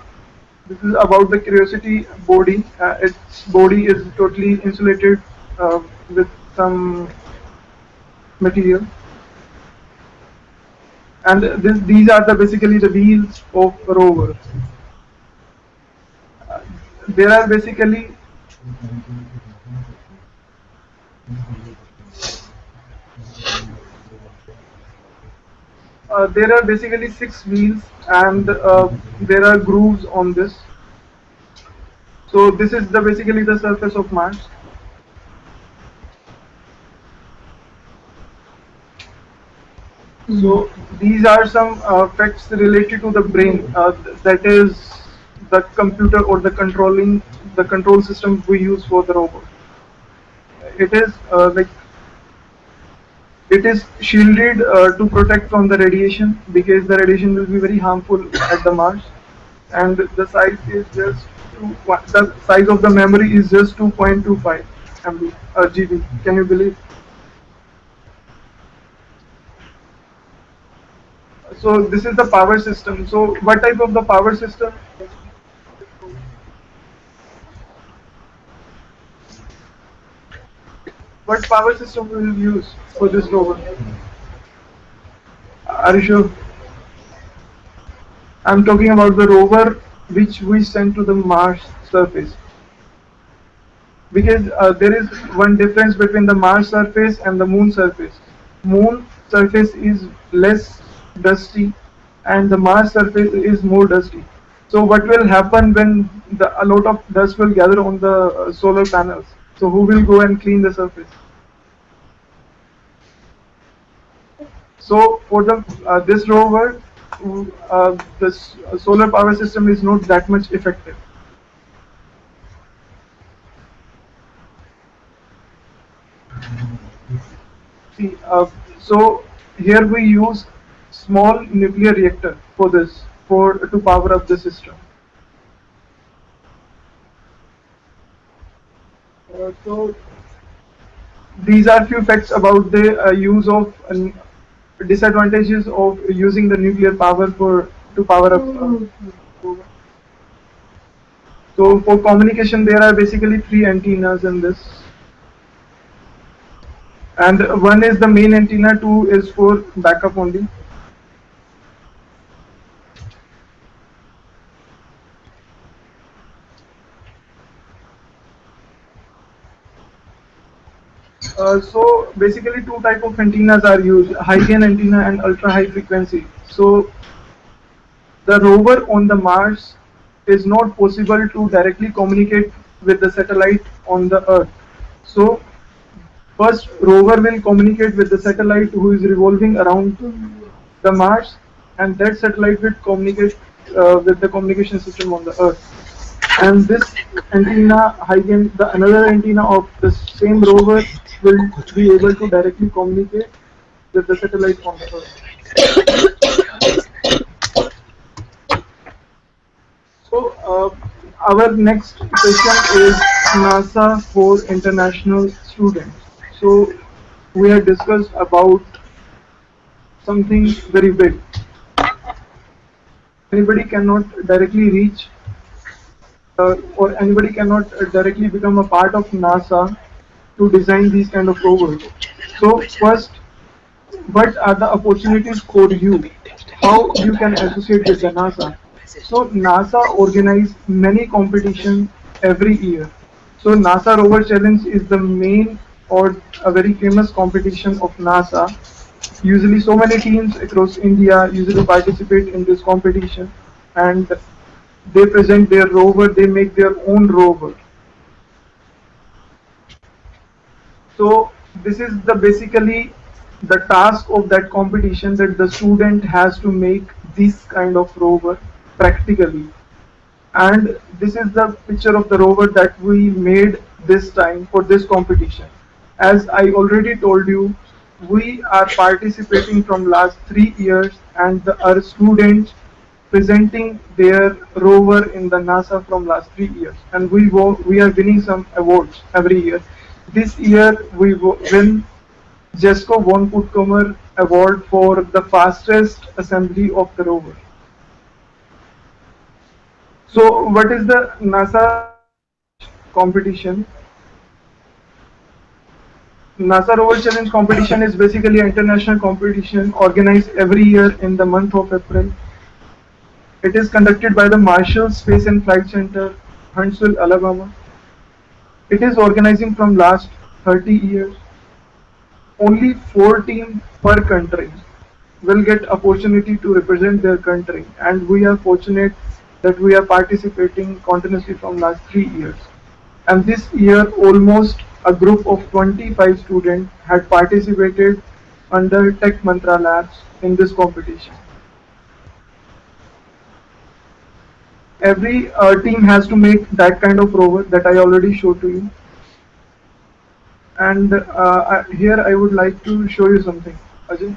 this is about the Curiosity body. Its body is totally insulated with some material. And these are basically the wheels of rover. There are basically there are basically 6 wheels, and there are grooves on this. So this is basically the surface of Mars. So these are some facts related to the brain. That is the computer or the control system we use for the robot. It is it is shielded to protect from the radiation, because the radiation will be very harmful at the Mars. And the size is just the size of the memory is just 2.25 MB GB. Can you believe? So this is the power system. So what type of the power system? What power system we will use for this rover? Are you sure? I'm talking about the rover which we sent to the Mars surface. Because there is one difference between the Mars surface and the Moon surface. Moon surface is less dusty, and the Mars surface is more dusty. So what will happen when a lot of dust will gather on the solar panels? So who will go and clean the surface? So for this rover, this solar power system is not that much effective. See, so here we use small nuclear reactor for this, to power up the system. So these are few facts about the use of disadvantages of using the nuclear power to power up. So for communication, there are basically 3 antennas in this, and one is the main antenna, 2 is for backup only. So basically 2 type of antennas are used: high gain antenna and ultra high frequency. So the rover on the Mars is not possible to directly communicate with the satellite on the Earth. So first rover will communicate with the satellite who is revolving around the Mars, and that satellite will communicate with the communication system on the Earth. And this antenna, high gain, another antenna of the same rover will be able to directly communicate with the satellite on the Earth. So our next session is NASA for international students. So we have discussed about something very big. Anybody cannot directly reach or anybody cannot directly become a part of NASA to design these kind of rovers. So first, what are the opportunities for you? How you can associate with the NASA? So NASA organize many competitions every year. So NASA Rover Challenge is the main or a very famous competition of NASA. Usually so many teams across India usually participate in this competition, and they present their rover, they make their own rover. So this is the basically the task of that competition, that the student has to make this kind of rover practically. And this is the picture of the rover that we made this time for this competition. As I already told you, we are participating from last 3 years, and our students presenting their rover in the NASA from last 3 years, and we are winning some awards every year. This year we win Jesco von Puttkamer award for the fastest assembly of the rover. So what is the NASA competition? NASA Rover Challenge competition is basically an international competition organized every year in the month of April. It is conducted by the Marshall Space and Flight Center, Huntsville, Alabama. It is organizing from last 30 years. Only 4 teams per country will get opportunity to represent their country, and we are fortunate that we are participating continuously from last 3 years. And this year almost a group of 25 students had participated under Tech Mantra Labs in this competition. Every team has to make that kind of rover that I already showed to you. And here I would like to show you something. Ajay?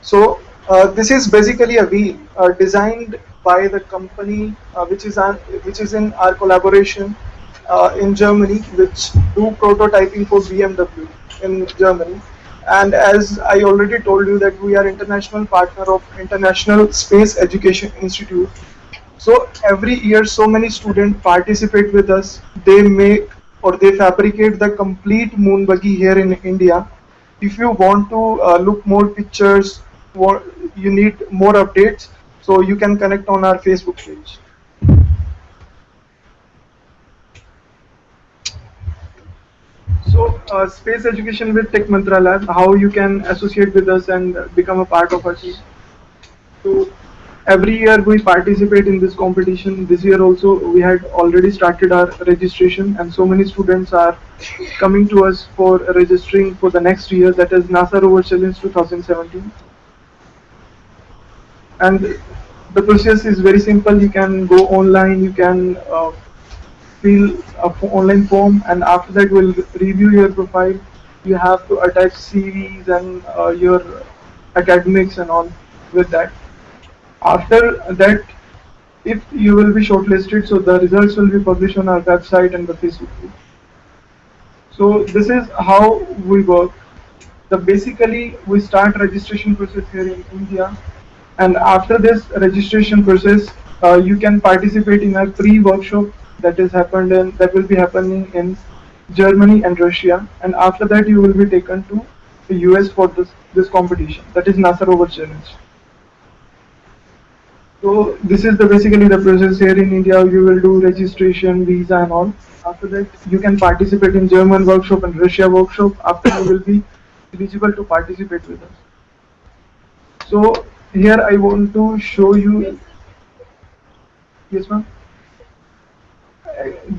So this is basically a wheel designed by the company which is in our collaboration in Germany, which do prototyping for BMW in Germany. And as I already told you that we are international partner of International Space Education Institute. So every year so many students participate with us. They make or they fabricate the complete moon buggy here in India. If you want to look more pictures, you need more updates, so you can connect on our Facebook page. So space education with Tech Mantra Lab, how you can associate with us and become a part of our team. So every year we participate in this competition. This year also we had already started our registration, and so many students are coming to us for registering for the next year, that is NASA Rover Challenge 2017. And the process is very simple. You can go online, you can fill an online form, and after that we'll review your profile. You have to attach CVs and your academics and all with that. After that, if you will be shortlisted, so the results will be published on our website and the Facebook page. So this is how we work. Basically we start registration process here in India, and after this registration process you can participate in a pre-workshop that will be happening in Germany and Russia, and after that you will be taken to the US for this competition, that is NASA Rover Challenge. So this is basically the process here in India. You will do registration, visa and all. After that you can participate in German workshop and Russia workshop. After you will be eligible to participate with us. So here I want to show you. Yes, ma'am.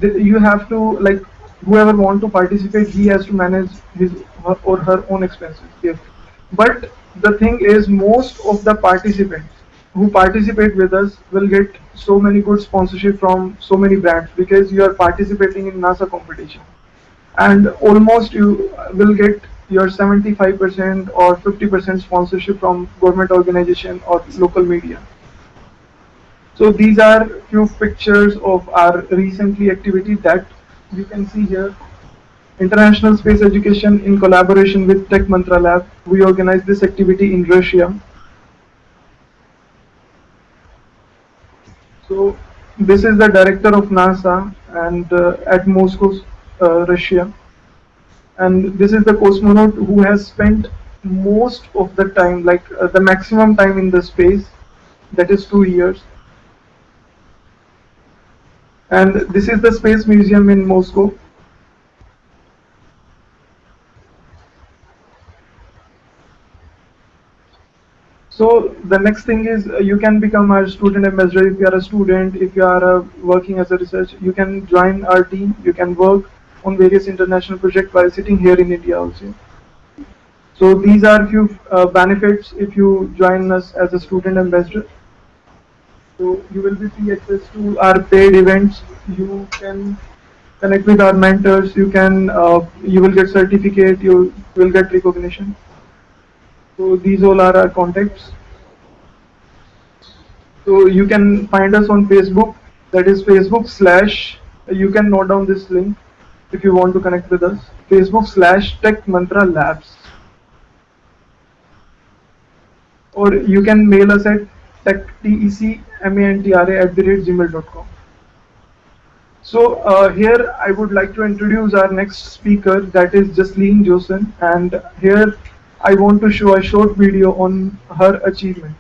You have to, like, whoever want to participate, he has to manage his or her own expenses. Yes, but the thing is, most of the participants who participate with us will get so many good sponsorship from so many brands, because you are participating in NASA competition, and almost you will get your 75% or 50% sponsorship from government organization or local media. So these are few pictures of our recently activity that you can see here. International Space Education in collaboration with Tech Mantra Lab. We organized this activity in Russia. So this is the director of NASA and at Moscow, Russia. And this is the cosmonaut who has spent most of the time, like the maximum time in the space, that is 2 years. And this is the Space Museum in Moscow. So the next thing is you can become our student ambassador if you are a student, if you are working as a research, you can join our team, you can work on various international projects while sitting here in India also. So these are few benefits if you join us as a student ambassador. So you will be free access to our paid events. You can connect with our mentors. You will get certificate. You will get recognition. So these all are our contacts. So you can find us on Facebook. That is Facebook slash. You can note down this link if you want to connect with us. Facebook slash Tech Mantra Labs. Or you can mail us at techmantra@gmail.com. So here I would like to introduce our next speaker, that is Jasleen Josen, and here I want to show a short video on her achievement.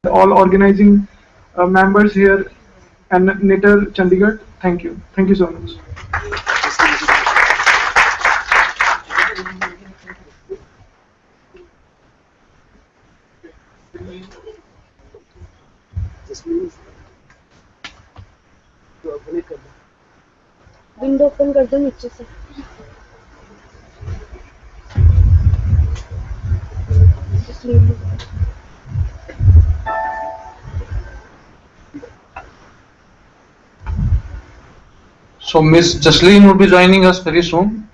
all organizing members here and Nitar Chandigarh. Thank you. Thank you so much. Window open कर दो नीचे से. Just leave it. So Miss Jasleen will be joining us very soon.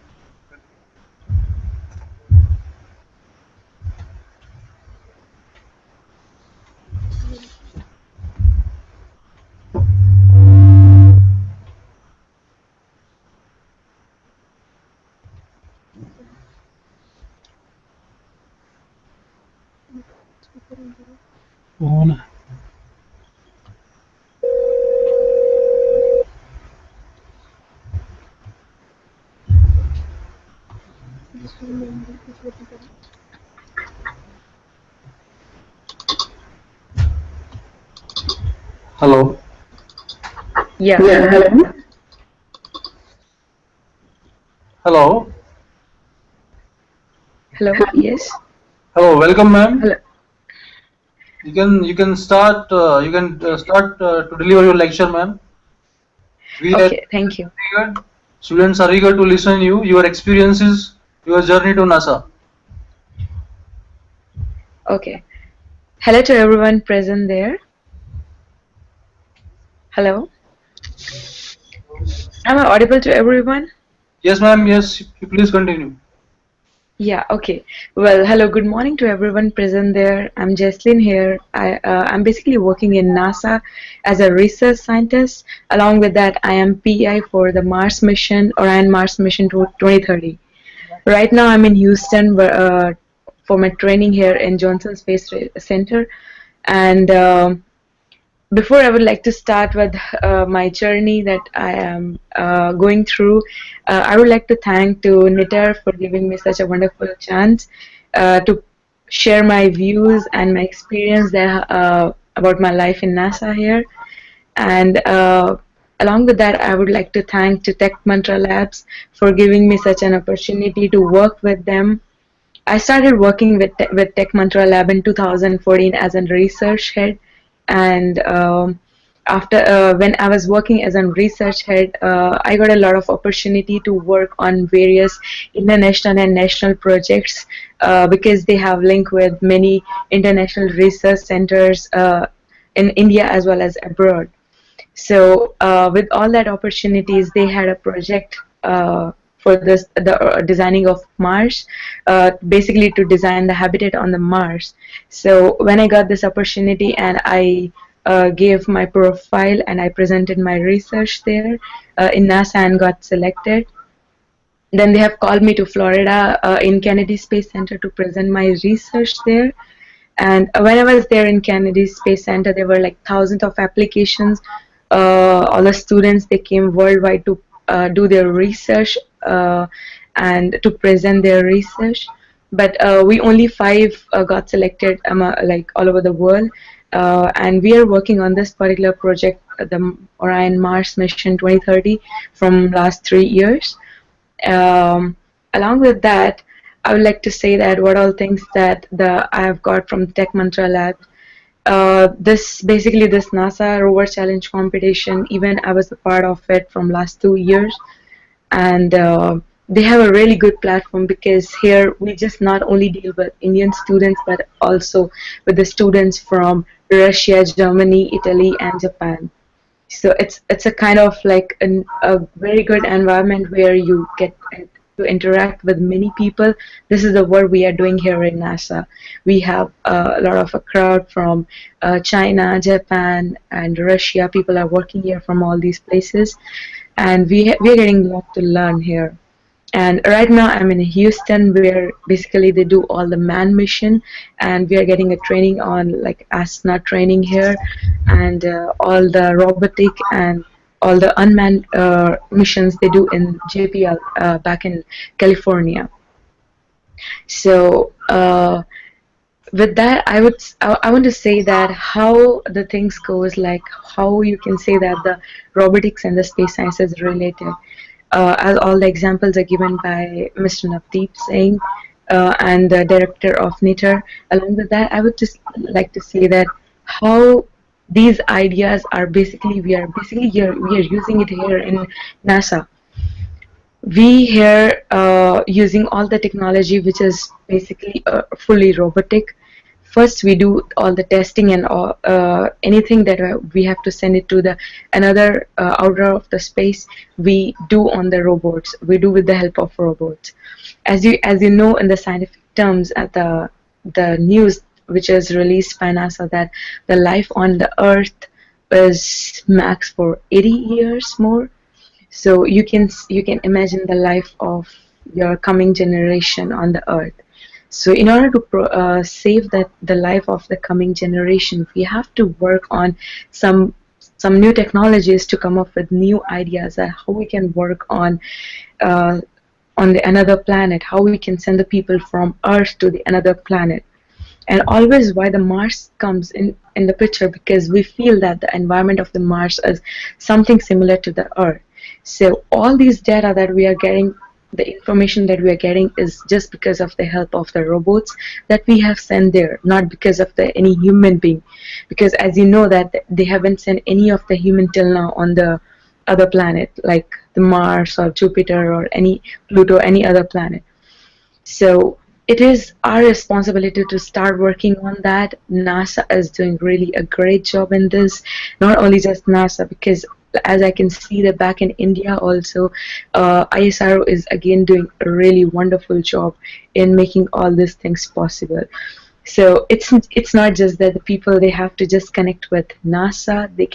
Hello. Yeah, hello. Hello. Hello, yes. Hello, welcome ma'am. Hello. You can start to deliver your lecture, ma'am. Okay, thank you. Students are eager to listen you, your experiences, your journey to NASA. Okay. Hello to everyone present there. Hello. Am I audible to everyone? Yes, ma'am. Yes, you please continue. Yeah, okay. Well, hello, good morning to everyone present there. I'm Jesslyn here. I'm basically working in NASA as a research scientist. Along with that, I am PI for the Mars mission, Orion Mars mission to 2030. Right now, I'm in Houston for my training here in Johnson Space Center. And before I would like to start with my journey that I am going through, I would like to thank to Nitar for giving me such a wonderful chance to share my views and my experience there about my life in NASA here. And along with that, I would like to thank to Tech Mantra Labs for giving me such an opportunity to work with them. I started working with Tech Mantra Lab in 2014 as a research head, and after when I was working as a research head, I got a lot of opportunity to work on various international and national projects because they have link with many international research centers in India as well as abroad. So with all that opportunities, they had a project for the designing of Mars, basically to design the habitat on the Mars. So when I got this opportunity and I gave my profile and I presented my research there in NASA and got selected. Then they have called me to Florida in Kennedy Space Center to present my research there. And when I was there in Kennedy Space Center, there were like thousands of applications. All the students, they came worldwide to do their research and to present their research. But we only 5 got selected like all over the world. And we are working on this particular project, the Orion Mars mission 2030, from last 3 years. Along with that, I would like to say that what all things that I have got from Tech Mantra Lab. This NASA Rover Challenge competition, even I was a part of it from last 2 years, and they have a really good platform because here we just not only deal with Indian students but also with the students from Russia, Germany, Italy, and Japan. So it's a kind of like a very good environment where you get to interact with many people. This is the work we are doing here in NASA. We have a lot of a crowd from China, Japan, and Russia. People are working here from all these places, and we are getting a lot to learn here. And right now I'm in Houston, where basically they do all the manned mission, and we are getting a training on like astronaut training here, and all the robotic and all the unmanned missions they do in JPL back in California. So with that, I want to say that how the things goes, like how you can say that the robotics and the space science is related. As all the examples are given by Mr. Navdeep Singh and the director of NITR. Along with that, I would just like to say that how these ideas are basically we are using it here in NASA. We here using all the technology which is basically fully robotic. First, we do all the testing and anything that we have to send it to the another outer of the space. We do on the robots. We do with the help of robots. As you know, in the scientific terms, at the news which is released by NASA, that the life on the Earth is max for 80 years more. So you can imagine the life of your coming generation on the Earth. So in order to save the life of the coming generation, we have to work on some new technologies to come up with new ideas on how we can work on another planet, how we can send the people from Earth to the another planet. And always why the Mars comes in the picture, because we feel that the environment of the Mars is something similar to the Earth. So all these data that we are getting, the information that we are getting, is just because of the help of the robots that we have sent there, not because of any human being. Because as you know that they haven't sent any of the human till now on the other planet, like the Mars or Jupiter or any Pluto, any other planet. So it is our responsibility to start working on that. NASA is doing really a great job in this. Not only just NASA, because as I can see that back in India also, ISRO is again doing a really wonderful job in making all these things possible. So it's not just that the people, they have to just connect with NASA. They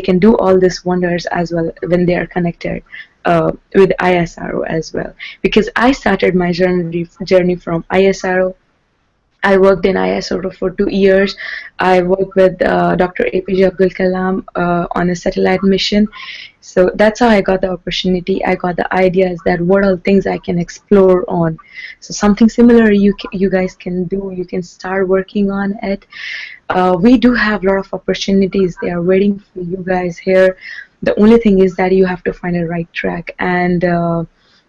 can do all these wonders as well when they are connected with ISRO as well. Because I started my journey from ISRO. I worked in ISRO for 2 years. I worked with Dr. APJ Abdul Kalam on a satellite mission. So that's how I got the opportunity. I got the ideas that what are things I can explore on. So something similar you guys can do. You can start working on it. We do have a lot of opportunities. They are waiting for you guys here. The only thing is that you have to find a right track. And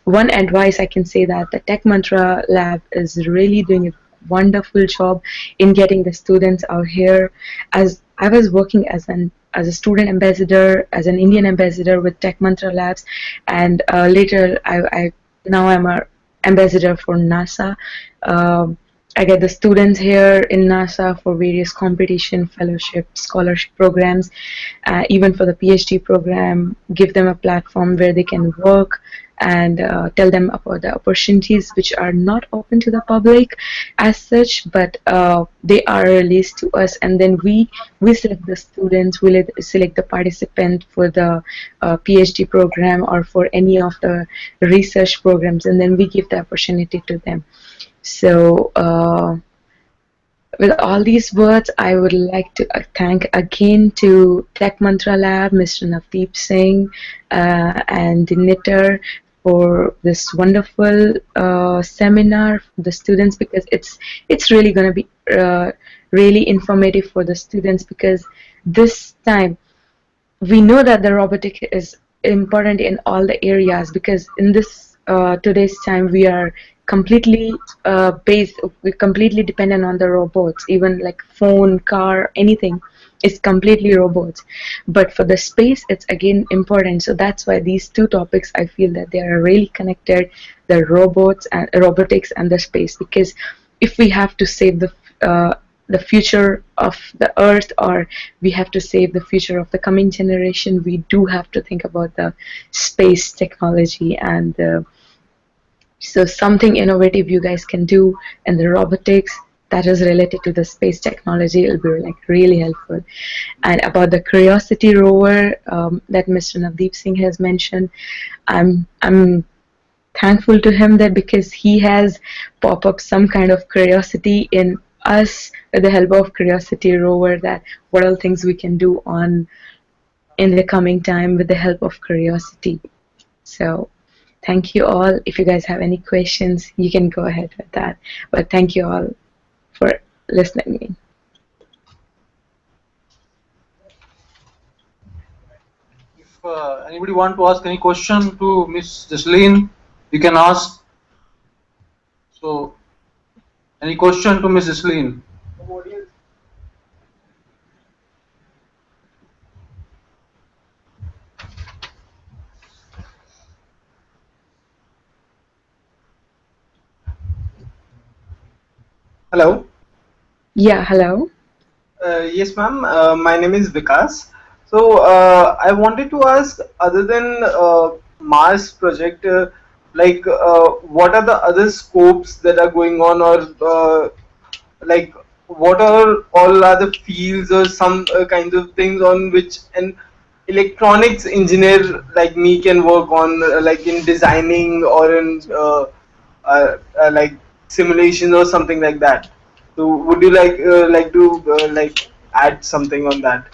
one advice I can say that the Tech Mantra Lab is really doing a wonderful job in getting the students out here. As I was working as a student ambassador, as an Indian ambassador with Tech Mantra Labs, and later now I'm a ambassador for NASA. I get the students here in NASA for various competition, fellowship, scholarship programs, even for the PhD program, give them a platform where they can work and tell them about the opportunities which are not open to the public as such, but they are released to us, and then we select the students, we select the participant for the PhD program or for any of the research programs, and then we give the opportunity to them. So with all these words, I would like to thank again to Tech Mantra Lab, Mr. Navdeep Singh and Nitar for this wonderful seminar for the students, because it's really going to be really informative for the students, because this time we know that the robotic is important in all the areas, because in this today's time we are completely we're completely dependent on the robots. Even like phone, car, anything is completely robots. But for the space, it's again important. So that's why these two topics, I feel that they are really connected, the robots and robotics and the space. Because if we have to save the future of the earth, or we have to save the future of the coming generation, we do have to think about the space technology. And so something innovative you guys can do in the robotics that is related to the space technology, it will be like really helpful. And about the Curiosity rover that Mr. Navdeep Singh has mentioned, I'm thankful to him that because he has pop up some kind of curiosity in us with the help of Curiosity rover, that what all things we can do in the coming time with the help of Curiosity. So thank you all. If you guys have any questions, you can go ahead with that. But thank you all for listening. If anybody want to ask any question to Miss Jasleen, you can ask. So, any question to Miss Jasleen? Hello. Yeah, hello. Yes, ma'am. My name is Vikas. So I wanted to ask, other than Mars project, what are the other scopes that are going on, or like what are all other fields or some kinds of things on which an electronics engineer like me can work on, like in designing or in like simulation or something like that. So would you like to add something on that?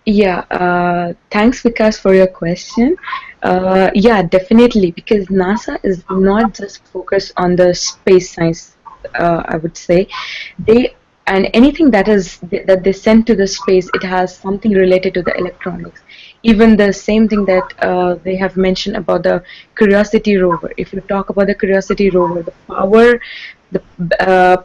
Yeah, thanks Vikas for your question. Yeah, definitely, because NASA is not just focused on the space science. I would say and anything that they send to the space, it has something related to the electronics. Even the same thing that they have mentioned about the Curiosity rover. If you talk about the Curiosity rover, the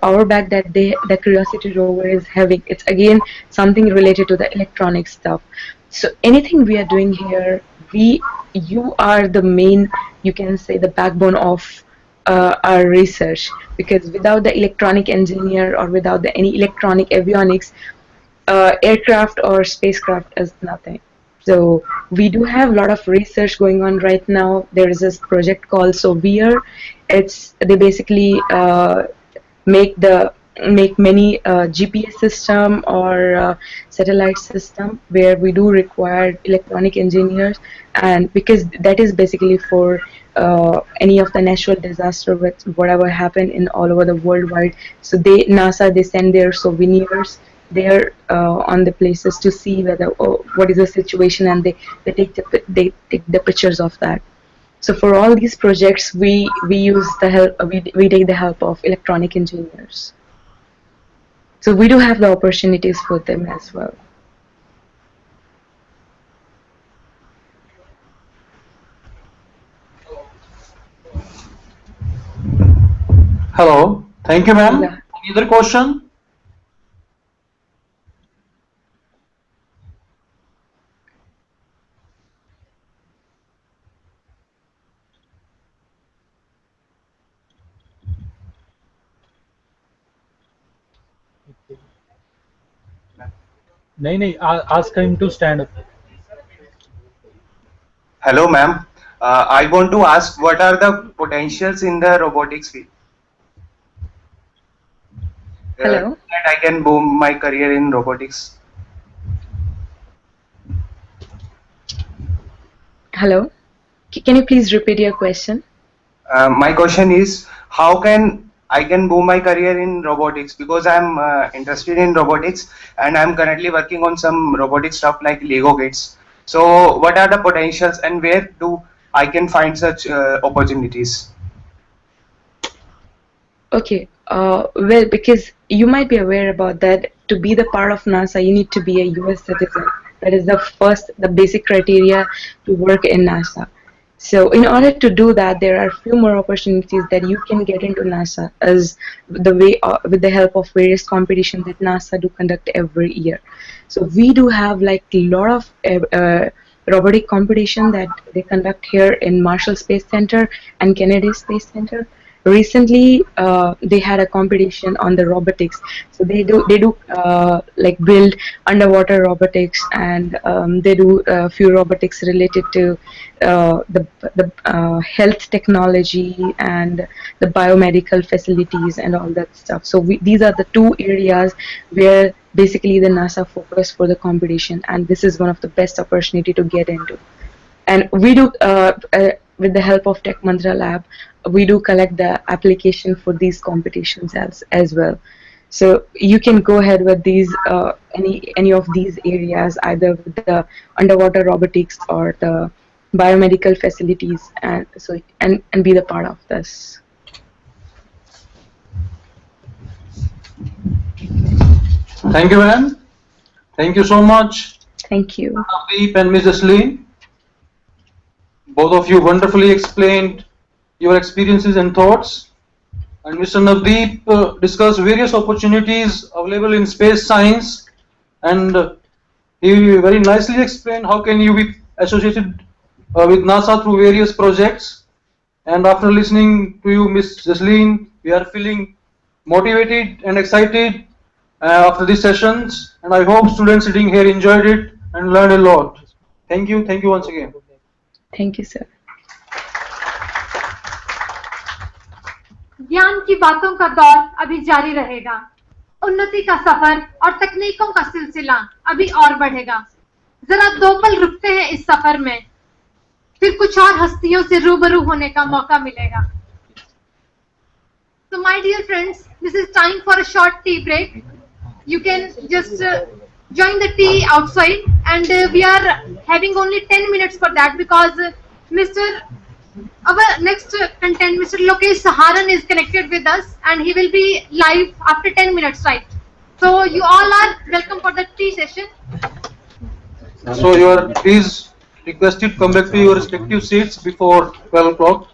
power back that the Curiosity rover is having, it's again something related to the electronic stuff. So anything we are doing here, you are the main, you can say, the backbone of our research, because without the electronic engineer or without any electronic avionics, aircraft or spacecraft is nothing. So we do have a lot of research going on right now. There is this project called SOVIR. They basically make many GPS system or satellite system where we do require electronic engineers, and because that is basically for any of the natural disaster with whatever happened in all over the worldwide. So NASA they send their souvenirs there on the places to see whether what is the situation, and they take the pictures of that. So for all these projects, we use the help we take the help of electronic engineers. So we do have the opportunities for them as well. Hello. Thank you, ma'am. Yeah. Any other question? नहीं ask him to stand up. Hello, ma'am. I want to ask, what are the potentials in the robotics field? Hello. That I can boom my career in robotics. Hello. Can you please repeat your question? My question is, how can I boom my career in robotics, because I'm interested in robotics and I'm currently working on some robotic stuff like Lego kits. So what are the potentials and where do I can find such opportunities? Okay. Well, because you might be aware about that, to be the part of NASA, you need to be a US citizen. That is the basic criteria to work in NASA. So in order to do that, there are few more opportunities that you can get into NASA, as the way with the help of various competitions that NASA do conduct every year. So we do have like a lot of robotic competition that they conduct here in Marshall Space Center and Kennedy Space Center. Recently, they had a competition on the robotics. So they do like build underwater robotics, and they do a few robotics related to the health technology and the biomedical facilities and all that stuff. So these are the two areas where basically the NASA focus for the competition, and this is one of the best opportunity to get into. And we do with the help of Tech Mantra Lab, we do collect the application for these competitions as well. So you can go ahead with these any of these areas, either with the underwater robotics or the biomedical facilities, and so and be the part of this. Thank you, ma'am. Thank you so much. Thank you. Navdeep and Ms. Jasleen. Both of you wonderfully explained your experiences and thoughts. And Mr. Navdeep discussed various opportunities available in space science, and he very nicely explained how can you be associated with NASA through various projects. And after listening to you, Ms. Jasleen, we are feeling motivated and excited after these sessions, and I hope students sitting here enjoyed it and learned a lot. Thank you once again. Thank you, sir. ज्ञान की बातों का दौर अभी जारी रहेगा, उन्नति का सफर और तकनीकों का सिलसिला अभी और बढ़ेगा। जरा दो पल रुकते हैं इस सफर में, फिर कुछ और हस्तियों से रूबरू होने का मौका मिलेगा। So my dear friends, this is time for a short tea break. You can just join the tea outside, and we are having only 10 minutes for that, because our next content, Mr. Lokesh Saharan, is connected with us, and he will be live after 10 minutes, right? So you all are welcome for the tea session. So you are please requested to come back to your respective seats before 12 o'clock.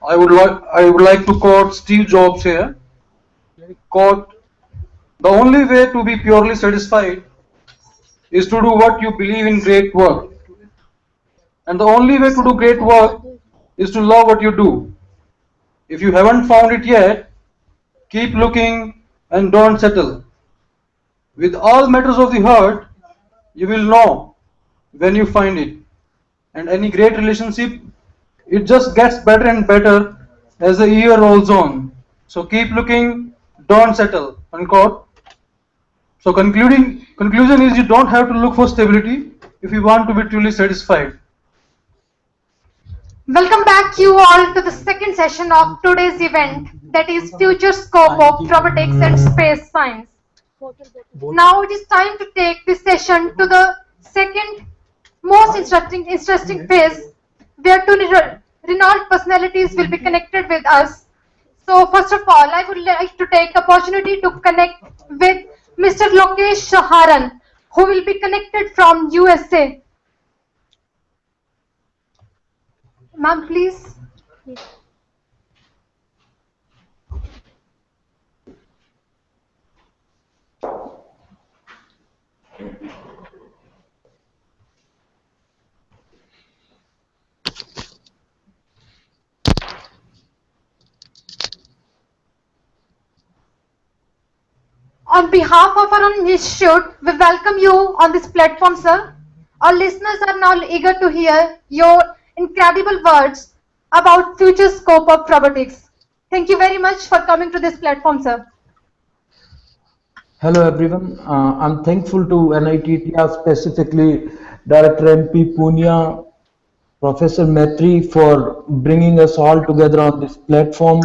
I would like to quote Steve Jobs here. Quote, the only way to be purely satisfied is to do what you believe in great work. And the only way to do great work is to love what you do. If you haven't found it yet, keep looking and don't settle. With all matters of the heart, you will know when you find it. And any great relationship, it just gets better and better as the year rolls on. So keep looking, don't settle. Unquote. So conclusion is you don't have to look for stability if you want to be truly satisfied. Welcome back you all to the second session of today's event, that is Future Scope of Robotics and Space Science. Now it is time to take this session to the second most interesting phase, where two renowned personalities will be connected with us. So first of all, I would like to take the opportunity to connect with Mr. Lokesh Saharan, who will be connected from USA. Ma'am, please. On behalf of our own institute, we welcome you on this platform, sir. Our listeners are now eager to hear your incredible words about future scope of robotics. Thank you very much for coming to this platform, sir. Hello everyone, I'm thankful to NITTR, specifically Director MP Punia, Professor Maitri for bringing us all together on this platform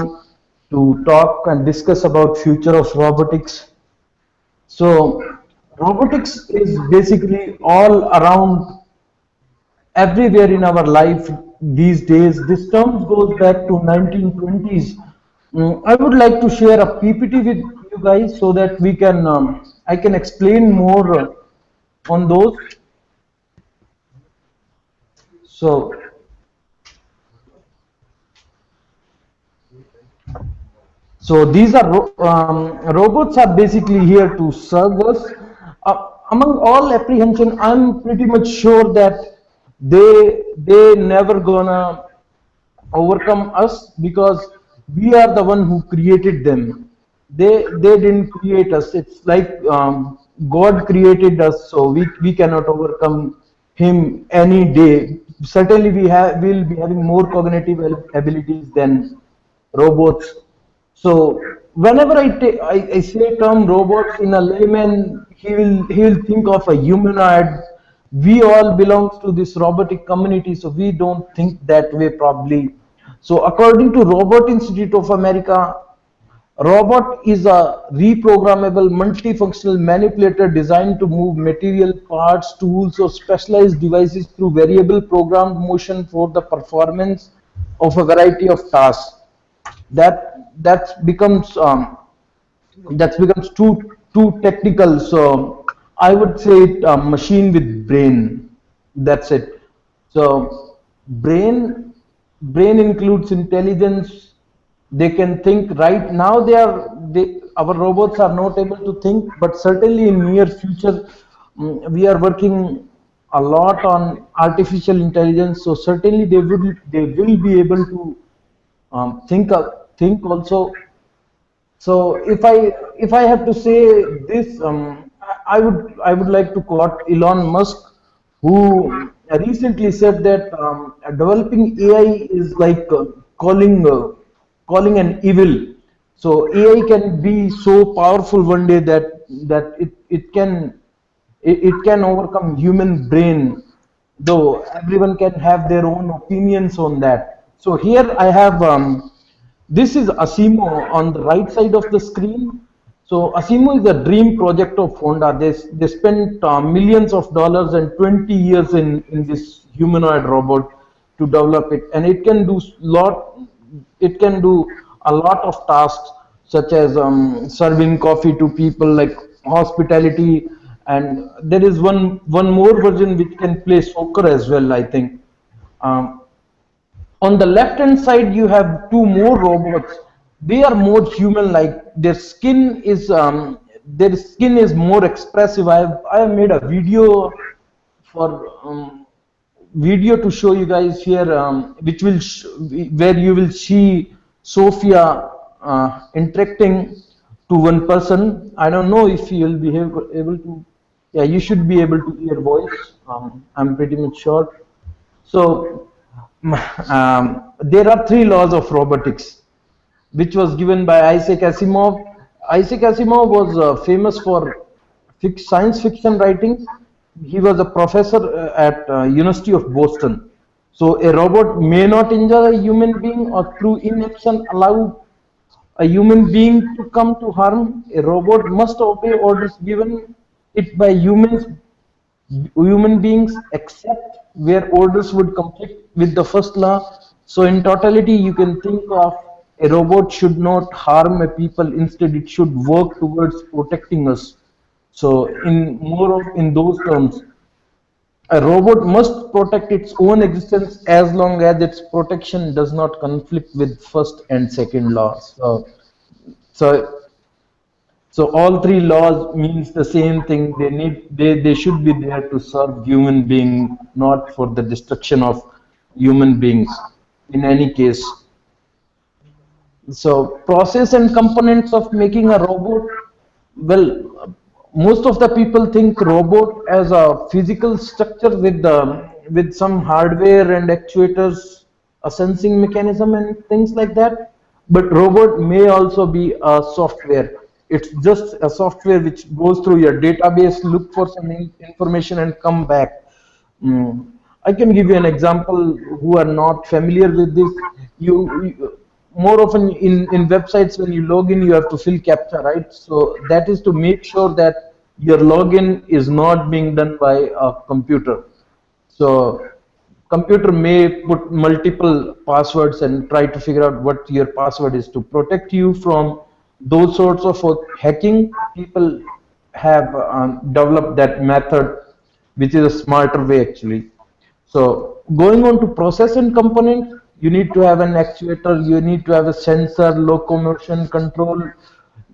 to talk and discuss about future of robotics. So robotics is basically all around everywhere in our life these days. This term goes back to 1920s. I would like to share a PPT with you guys so that we can I can explain more on those. So these are robots are basically here to serve us. Among all apprehension, I'm pretty much sure that they never gonna overcome us, because we are the one who created them. They didn't create us. It's like God created us, so we cannot overcome him any day. Certainly we'll be having more cognitive abilities than robots. So whenever I say term robots, in a layman, he will think of a humanoid. We all belong to this robotic community, so we don't think that way probably. So according to Robot Institute of America, robot is a reprogrammable multifunctional manipulator designed to move material, parts, tools or specialized devices through variable programmed motion for the performance of a variety of tasks. That becomes too technical, so I would say it a machine with brain. That's it. So brain includes intelligence. They can think. Right now our robots are not able to think, but certainly in near future we are working a lot on artificial intelligence, so certainly they will be able to think also. So if I have to say this, I would like to quote Elon Musk, who recently said that developing AI is like calling an evil. So AI can be so powerful one day that it can overcome human brain, though everyone can have their own opinions on that. So here I have this is ASIMO on the right side of the screen. So ASIMO is a dream project of Honda. They spent millions of dollars and 20 years in this humanoid robot to develop it, and it can do a lot of tasks, such as serving coffee to people, like hospitality, and there is one more version which can play soccer as well, I think. On the left hand side, you have two more robots. They are more human-like. Their skin is more expressive. I have made a video for video to show you guys here, which will where you will see Sophia interacting to one person. I don't know if you will be able to. Yeah, you should be able to hear voice. I'm pretty much sure. So there are three laws of robotics, which was given by Isaac Asimov. Isaac Asimov was famous for science fiction writing. He was a professor at University of Boston. So a robot may not injure a human being or through inaction allow a human being to come to harm. A robot must obey orders given it by human beings except where orders would conflict with the first law. So in totality, you can think of a robot should not harm a people, instead it should work towards protecting us. So in those terms, a robot must protect its own existence as long as its protection does not conflict with first and second laws. So all three laws means the same thing. They should be there to serve human being, not for the destruction of human beings in any case. So process and components of making a robot, well, most of the people think robot as a physical structure with some hardware and actuators, a sensing mechanism and things like that. But robot may also be a software. It's just a software which goes through your database, look for some information and come back. I can give you an example who are not familiar with this. You more often in websites, when you log in, you have to fill CAPTCHA, right? So that is to make sure that your login is not being done by a computer. So computer may put multiple passwords and try to figure out what your password is. To protect you from those sorts of hacking, people have developed that method, which is a smarter way actually. So going on to process and component, you need to have an actuator, you need to have a sensor, locomotion, control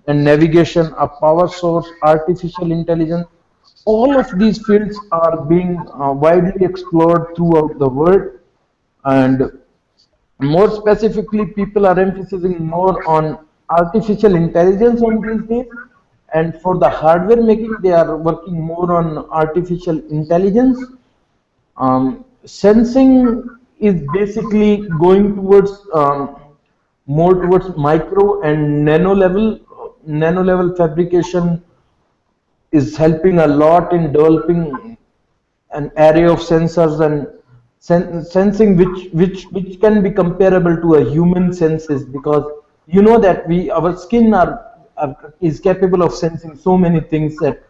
and navigation, a power source, artificial intelligence. All of these fields are being widely explored throughout the world, and more specifically, people are emphasizing more on artificial intelligence on these days, and for the hardware making, they are working more on artificial intelligence. Sensing is basically going towards more towards micro and nano level fabrication is helping a lot in developing an array of sensors and sensing which can be comparable to a human senses, because you know that our skin is capable of sensing so many things at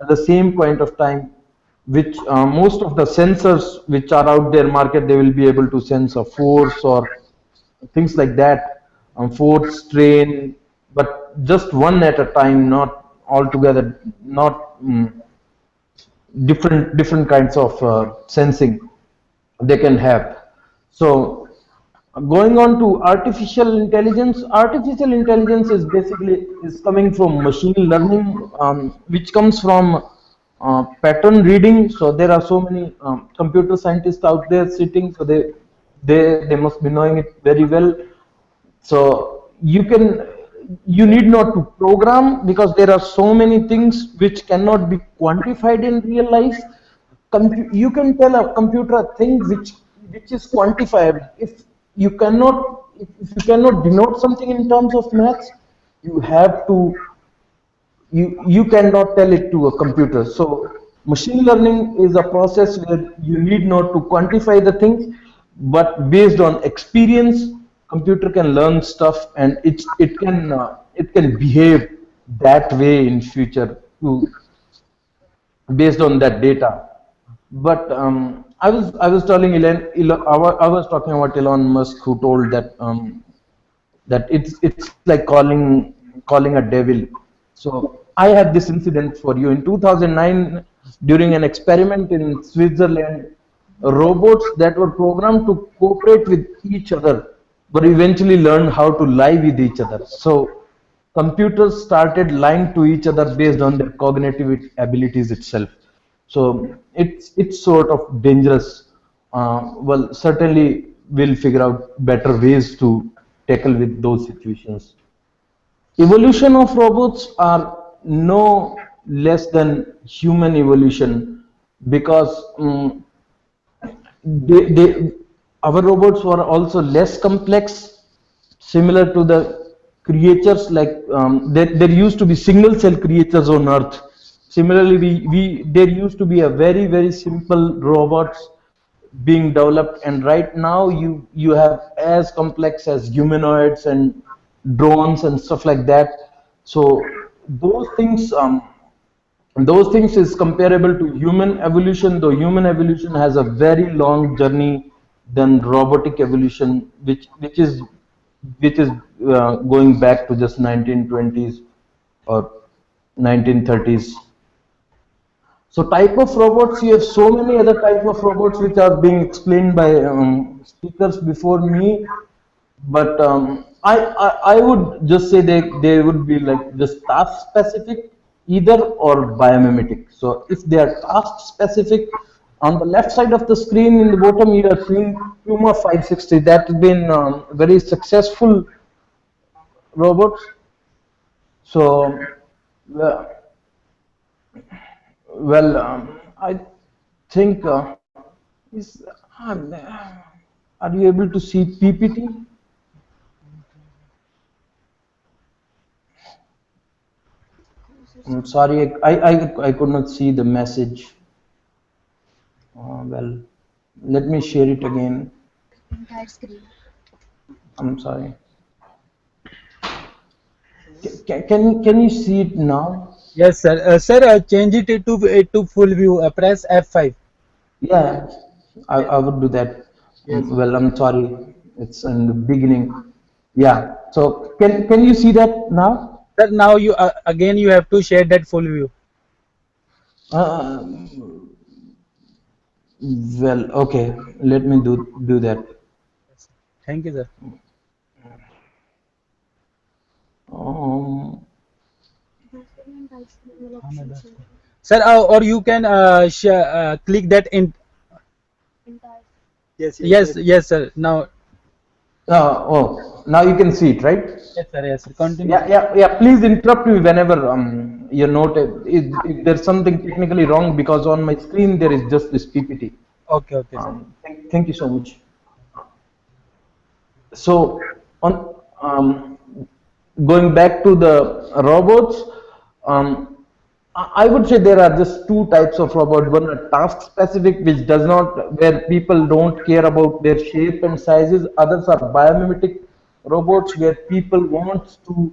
the same point of time, which most of the sensors which are out there market, they will be able to sense a force or things like that, force, strain, but just one at a time, not altogether, not different kinds of sensing they can have. So going on to artificial intelligence is basically coming from machine learning, which comes from pattern reading. So there are so many computer scientists out there sitting, so they must be knowing it very well. So you need not to program, because there are so many things which cannot be quantified in real life. You can tell a computer a thing which is quantifiable. If you cannot denote something in terms of maths, you cannot tell it to a computer. So machine learning is a process where you need not to quantify the things, but based on experience, computer can learn stuff, and it can behave that way in future based on that data. But I was telling I was talking about Elon Musk, who told that that it's like calling a devil. So I have this incident for you. In 2009, during an experiment in Switzerland, robots that were programmed to cooperate with each other, but eventually learned how to lie with each other. So computers started lying to each other based on their cognitive abilities itself. So it's sort of dangerous. Well, certainly we'll figure out better ways to tackle with those situations. Evolution of robots are no less than human evolution, because they, our robots were also less complex, similar to the creatures like there used to be single cell creatures on earth. Similarly, there used to be a very simple robots being developed, and right now you have as complex as humanoids and drones and stuff like that. So those things is comparable to human evolution, though human evolution has a very long journey than robotic evolution, which is going back to just 1920s or 1930s. So type of robots, you have so many other type of robots which are being explained by speakers before me, but I would just say they would be like just task specific, either or biomimetic. So if they are task specific, on the left side of the screen in the bottom you are seeing Puma 560. That has been very successful robots. So I think are you able to see PPT? I'm sorry, I could not see the message. Well, let me share it again. Entire screen. I'm sorry. Can you see it now? Yes, sir. Sir, change it to full view. Press F5. Yeah, I would do that. Yes. Well, I'm sorry. It's in the beginning. Yeah. So can you see that now? Sir, now you again you have to share that full view. Well, okay. Let me do that. Thank you, sir. Sir, or you can click that in. Yes, sir. Now. Oh, now you can see it, right? Yes, sir. Yes, sir. Continue. Yeah. Please interrupt me whenever you note if there's something technically wrong, because on my screen there is just this PPT. Okay, sir. Thank you so much. So on going back to the robots, I would say there are just two types of robots. One are task specific, which does not, where people don't care about their shape and sizes. Others are biomimetic robots, where people want to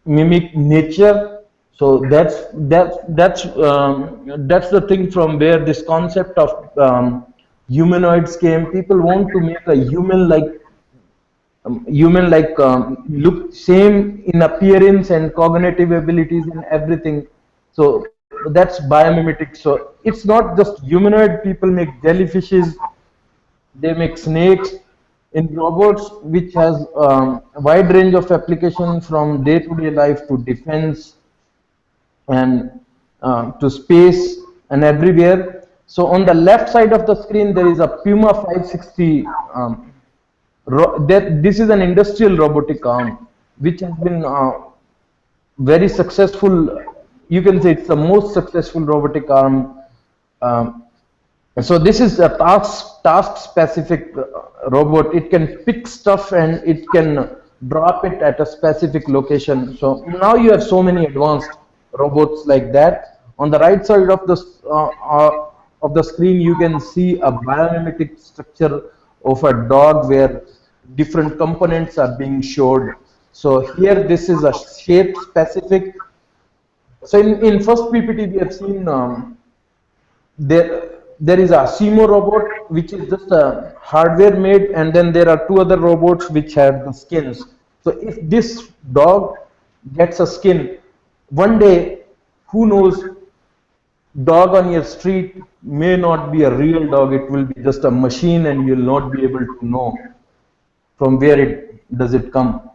mimic nature. So that's the thing from where this concept of humanoids came. People want to make a human-like look same in appearance and cognitive abilities and everything. So that's biomimetic. So it's not just humanoid. People make jellyfishes, they make snakes. In robots, which has a wide range of application from day-to-day life to defense and to space and everywhere. So on the left side of the screen there is a Puma 560. This is an industrial robotic arm which has been very successful. You can say it's the most successful robotic arm. So this is a task specific robot. It can pick stuff and it can drop it at a specific location. So now you have so many advanced robots like that. On the right side of the screen you can see a biomimetic structure of a dog where different components are being showed. So here this is a shape specific. So in first PPT we have seen there is a Simo robot which is just a hardware made, and then there are two other robots which have the skins. So if this dog gets a skin, one day, who knows dog on your street may not be a real dog, it will be just a machine, and you'll not be able to know from where it does it come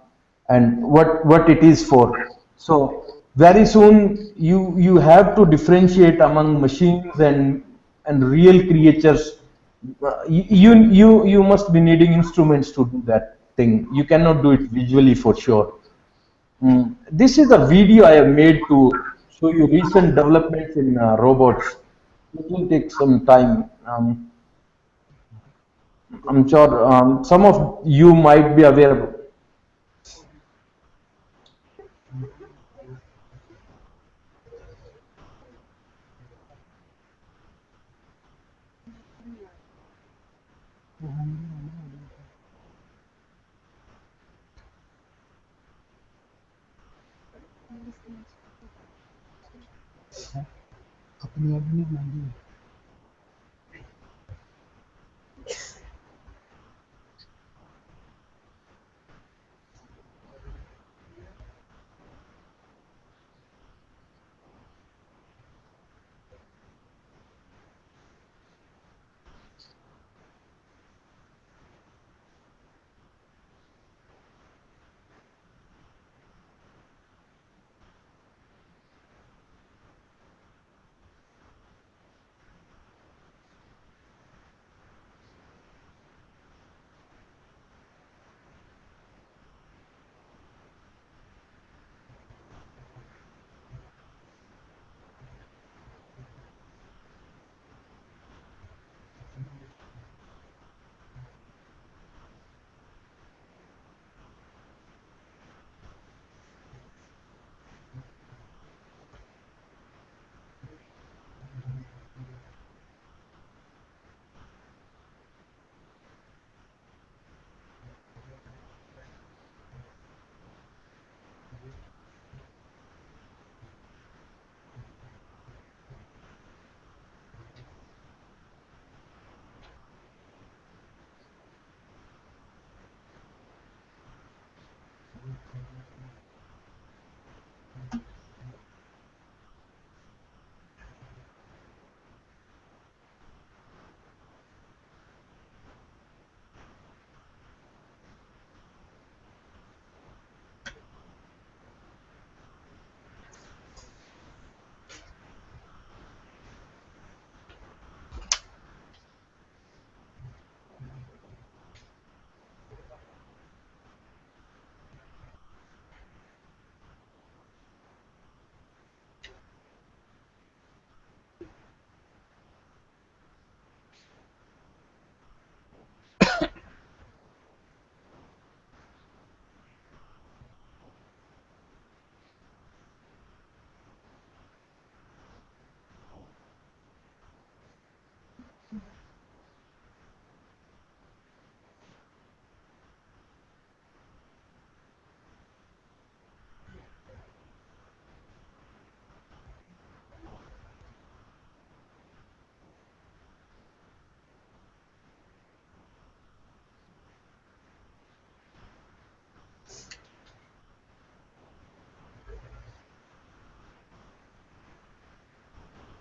and what it is for. So very soon you have to differentiate among machines and real creatures. You must be needing instruments to do that thing. You cannot do it visually for sure. This is a video I have made to show you recent developments in robots. It will take some time. I'm sure some of you might be aware of it.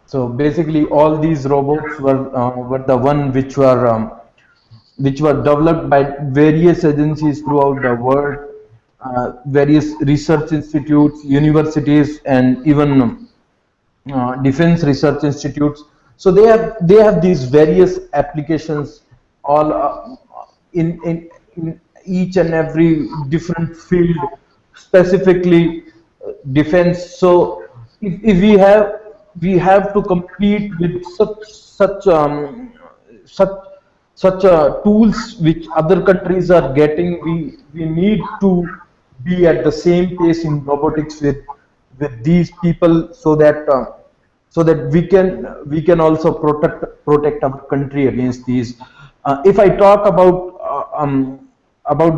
So basically, all these robots were the one which were developed by various agencies throughout the world, various research institutes, universities, and even defense research institutes. So they have these various applications all in each and every different field, specifically defense. So if we have to compete with such tools which other countries are getting, we need to be at the same pace in robotics with these people, so that we can also protect our country against these. If I talk about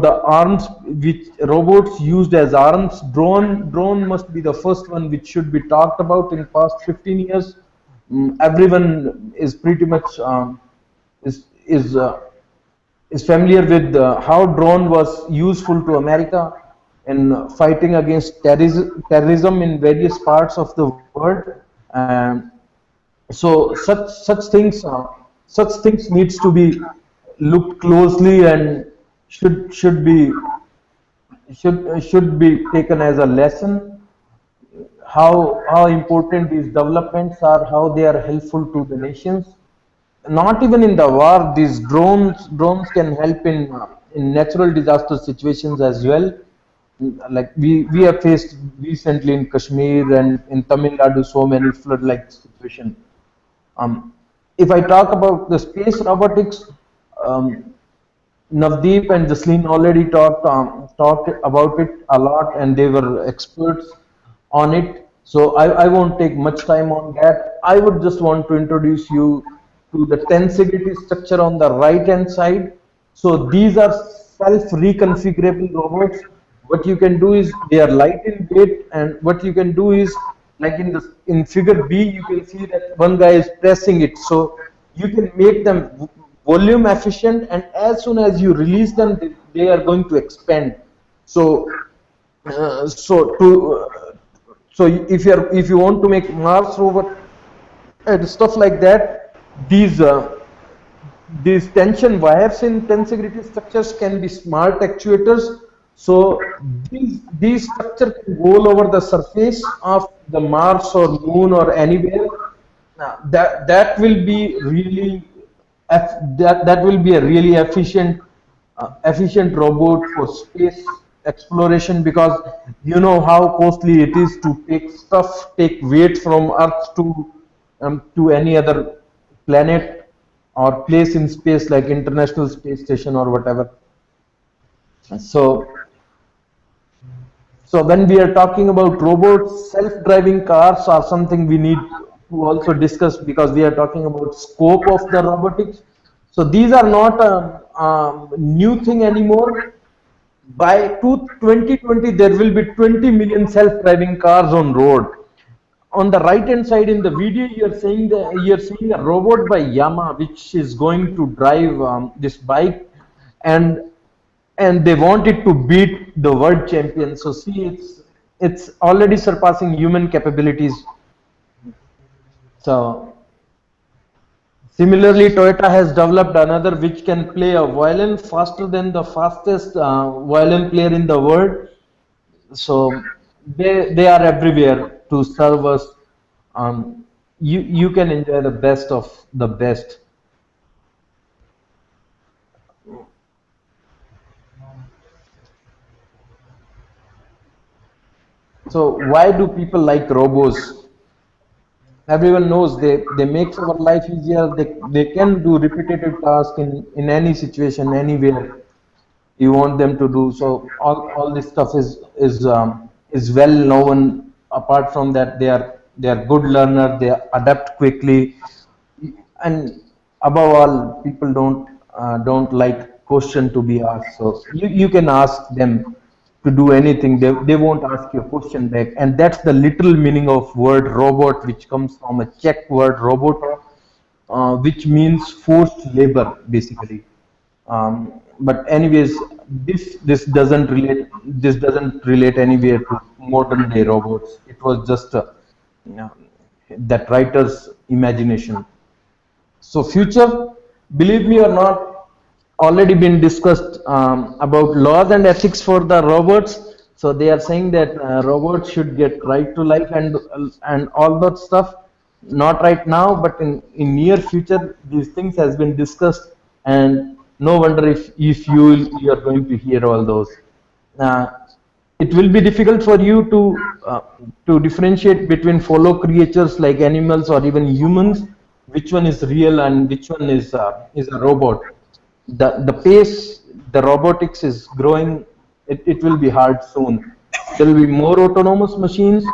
the arms which robots used as arms, drone must be the first one which should be talked about in past 15 years. Everyone is pretty much is familiar with how drone was useful to America in fighting against terrorism in various parts of the world. So such things needs to be looked closely and should be taken as a lesson. How important these developments are, how they are helpful to the nations. Not even in the war, these drones can help in natural disaster situations as well. Like we have faced recently in Kashmir and in Tamil Nadu so many flood like situations. If I talk about the space robotics, um, Navdeep and Jasleen already talked about it a lot, and they were experts on it. So I won't take much time on that. I would just want to introduce you to the tensegrity structure on the right hand side. So these are self-reconfigurable robots. What you can do is they are light in weight, and what you can do is, like in figure B, you can see that one guy is pressing it. So you can make them volume efficient, and as soon as you release them, they are going to expand. So so if you want to make Mars rover and stuff like that, these tension wires in tensegrity structures can be smart actuators. So these structures can go over the surface of the Mars or Moon or anywhere. Now that will be really that will be a really efficient robot for space exploration, because you know how costly it is to take weight from Earth to any other planet or place in space like International Space Station or whatever. So when we are talking about robots, self-driving cars are something we need to also discuss, because we are talking about scope of the robotics. So these are not a new thing anymore. By 2020, there will be 20 million self-driving cars on road. On the right hand side in the video, you're seeing a robot by Yamaha, which is going to drive this bike, and they want it to beat the world champion. So see, it's already surpassing human capabilities. So similarly, Toyota has developed another which can play a violin faster than the fastest violin player in the world. So they are everywhere to serve us. You can enjoy the best of the best. So why do people like robots? Everyone knows they make our life easier. They can do repetitive tasks in any situation, anywhere you want them to do. So all this stuff is well known. Apart from that, they are good learner. They adapt quickly, and above all, people don't like question to be asked. So you can ask them to do anything. They won't ask you a question back, and that's the literal meaning of word robot, which comes from a Czech word robota, which means forced labor basically. But anyways, this doesn't relate anywhere to modern day robots. It was just that writer's imagination. So future, believe me or not, already been discussed about laws and ethics for the robots. So they are saying that robots should get right to life and all that stuff. Not right now, but in near future, these things has been discussed, and no wonder if you are going to hear all those. It will be difficult for you to differentiate between fellow creatures like animals or even humans, which one is real and which one is a robot. The pace the robotics is growing, it will be hard soon. There will be more autonomous machines,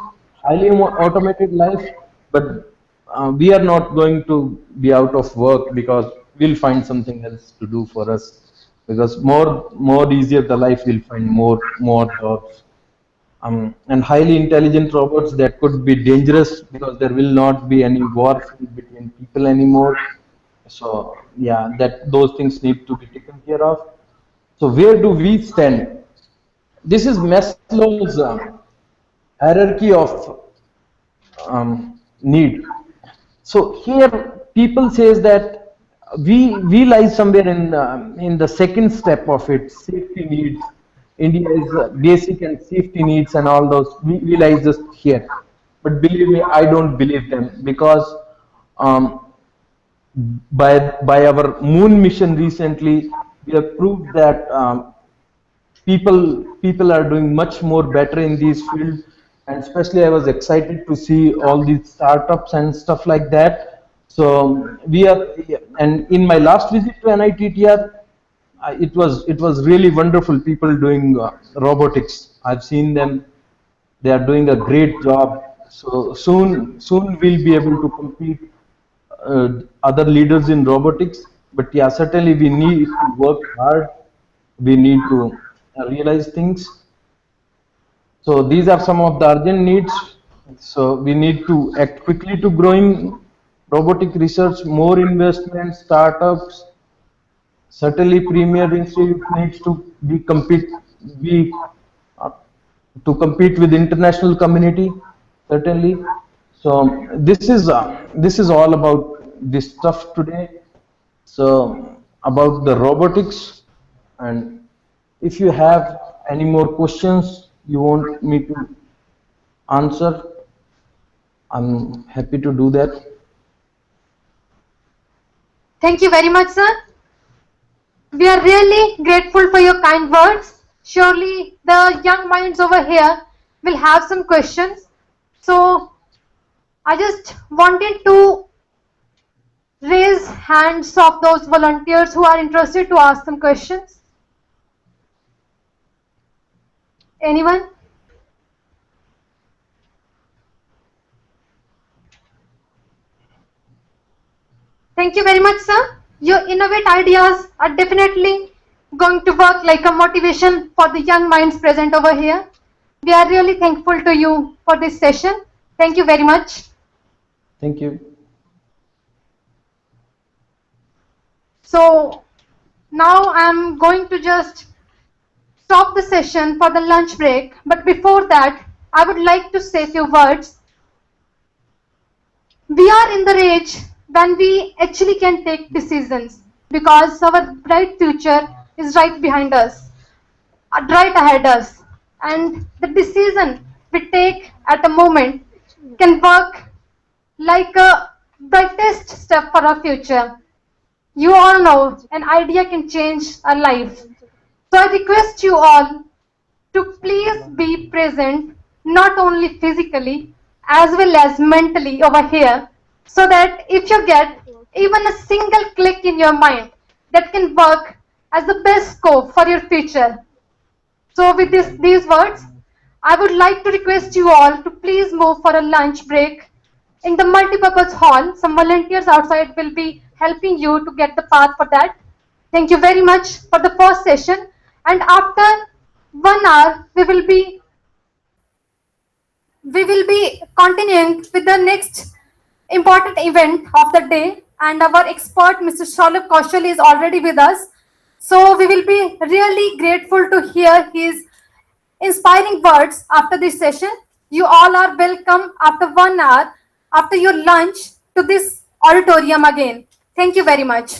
highly automated life, but we are not going to be out of work, because we'll find something else to do for us, because more easier the life, will find more jobs. And highly intelligent robots that could be dangerous, because there will not be any war between people anymore. So yeah, those things need to be taken care of. So where do we stand? This is Maslow's hierarchy of need. So here people says that we lie somewhere in the second step of it, safety needs. India is basic and safety needs and all those. We lie just here. But believe me, I don't believe them, because um, by our moon mission recently, we have proved that people are doing much more better in these fields. And especially I was excited to see all these startups and stuff like that. So we are, and in my last visit to NITTR, it was really wonderful, people doing robotics. I've seen them, they are doing a great job. So soon we'll be able to compete other leaders in robotics. But yeah, certainly we need to work hard, we need to realize things. So these are some of the urgent needs. So we need to act quickly to growing robotic research, more investment, startups. Certainly, Premier Institute needs to be uh, to compete with international community. Certainly. So this is all about this stuff today. So about the robotics, and if you have any more questions you want me to answer, I'm happy to do that. Thank you very much, sir. We are really grateful for your kind words. Surely the young minds over here will have some questions. So I just wanted to raise hands of those volunteers who are interested to ask some questions. Anyone? Thank you very much, sir. Your innovative ideas are definitely going to work like a motivation for the young minds present over here. We are really thankful to you for this session. Thank you very much. Thank you. So now I'm going to just stop the session for the lunch break. But before that, I would like to say a few words. We are in the age when we actually can take decisions, because our bright future is right behind us, right ahead us. And the decision we take at a moment can work like a brightest step for our future. You all know an idea can change a life. So I request you all to please be present, not only physically as well as mentally over here, so that if you get even a single click in your mind, that can work as the best scope for your future. So with these words, I would like to request you all to please move for a lunch break in the multipurpose hall. Some volunteers outside will be helping you to get the path for that. Thank you very much for the first session. And after 1 hour, we will be continuing with the next important event of the day, and our expert Mr. Shalabh Kaushal is already with us. So we will be really grateful to hear his inspiring words after this session. You all are welcome after 1 hour, after your lunch, to this auditorium again. Thank you very much.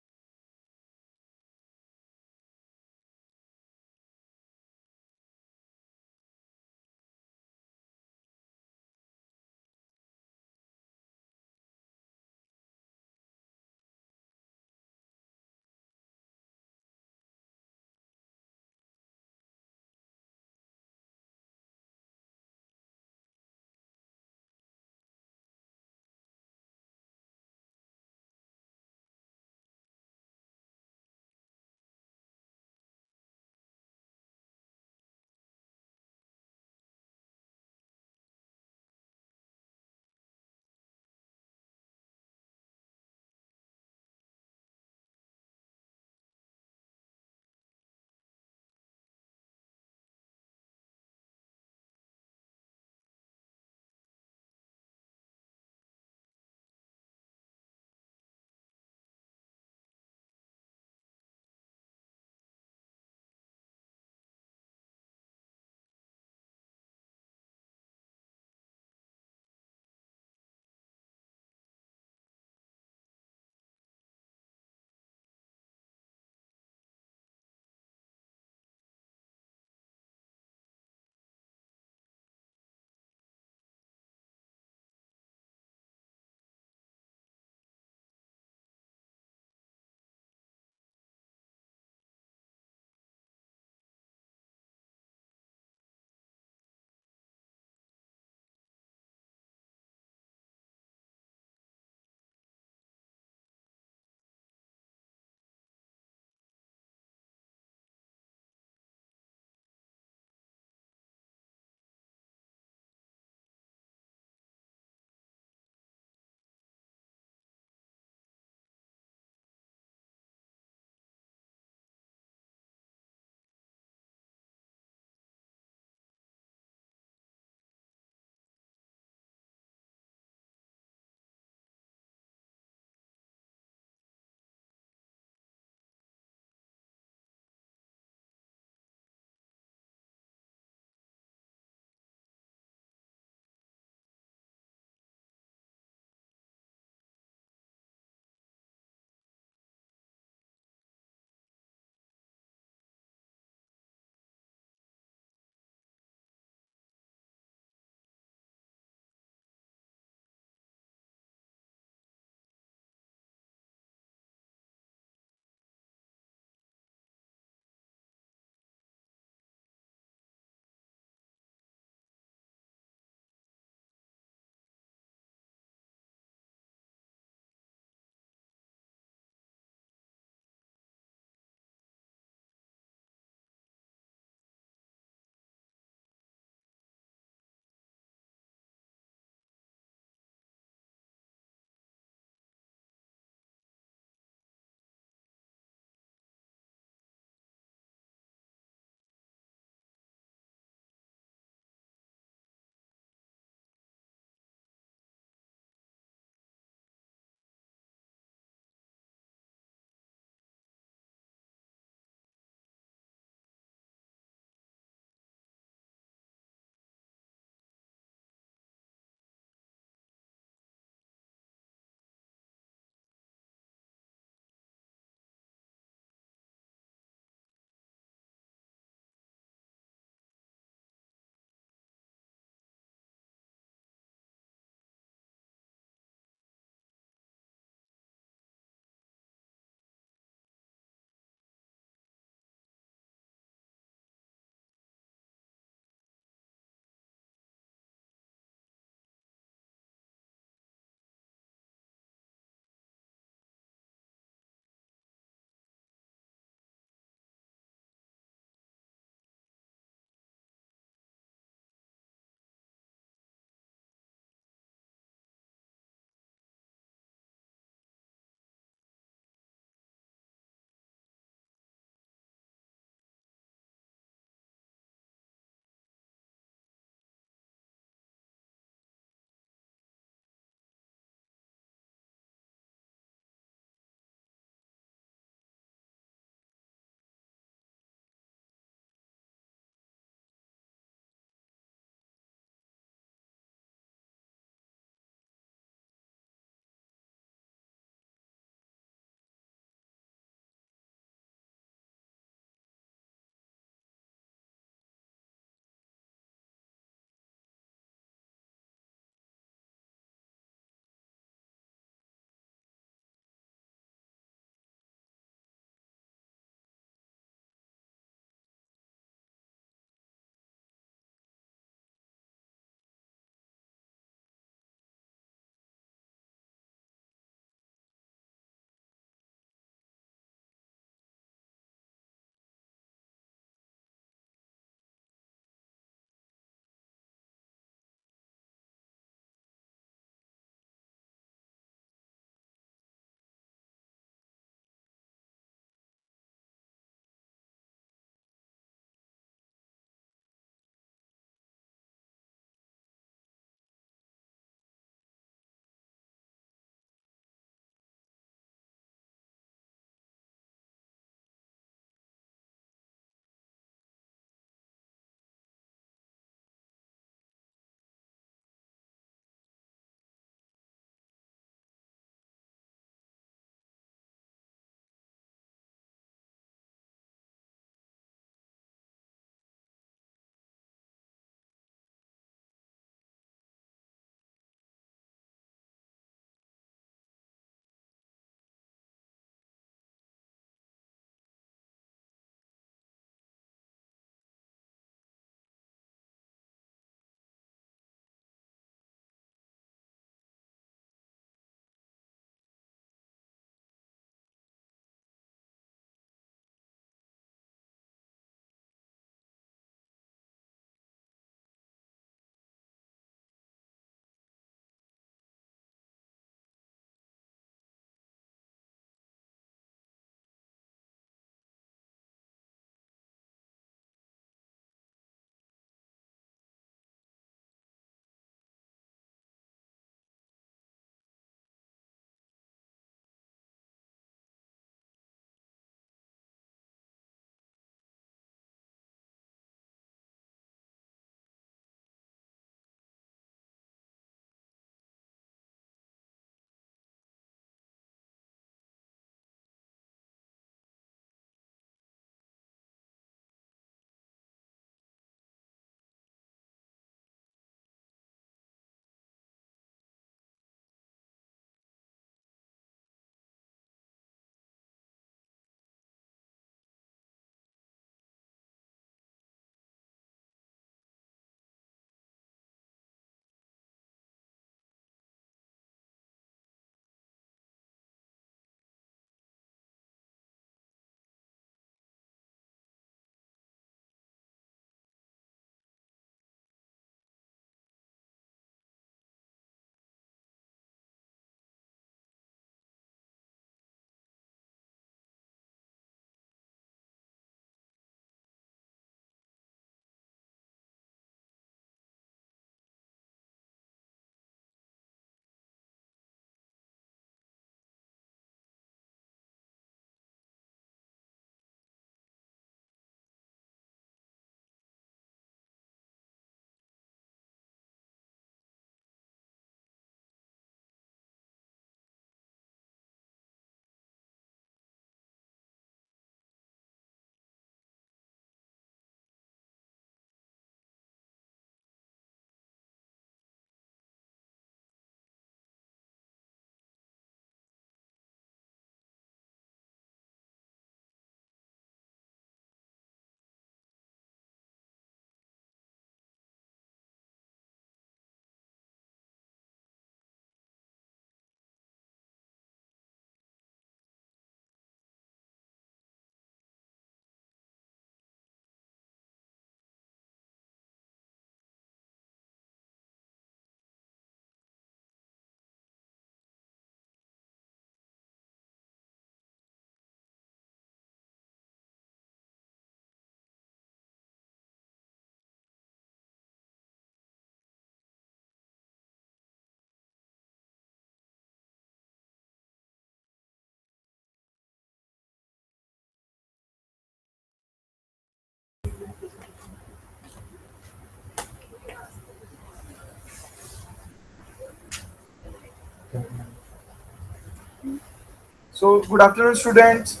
So, good afternoon, students.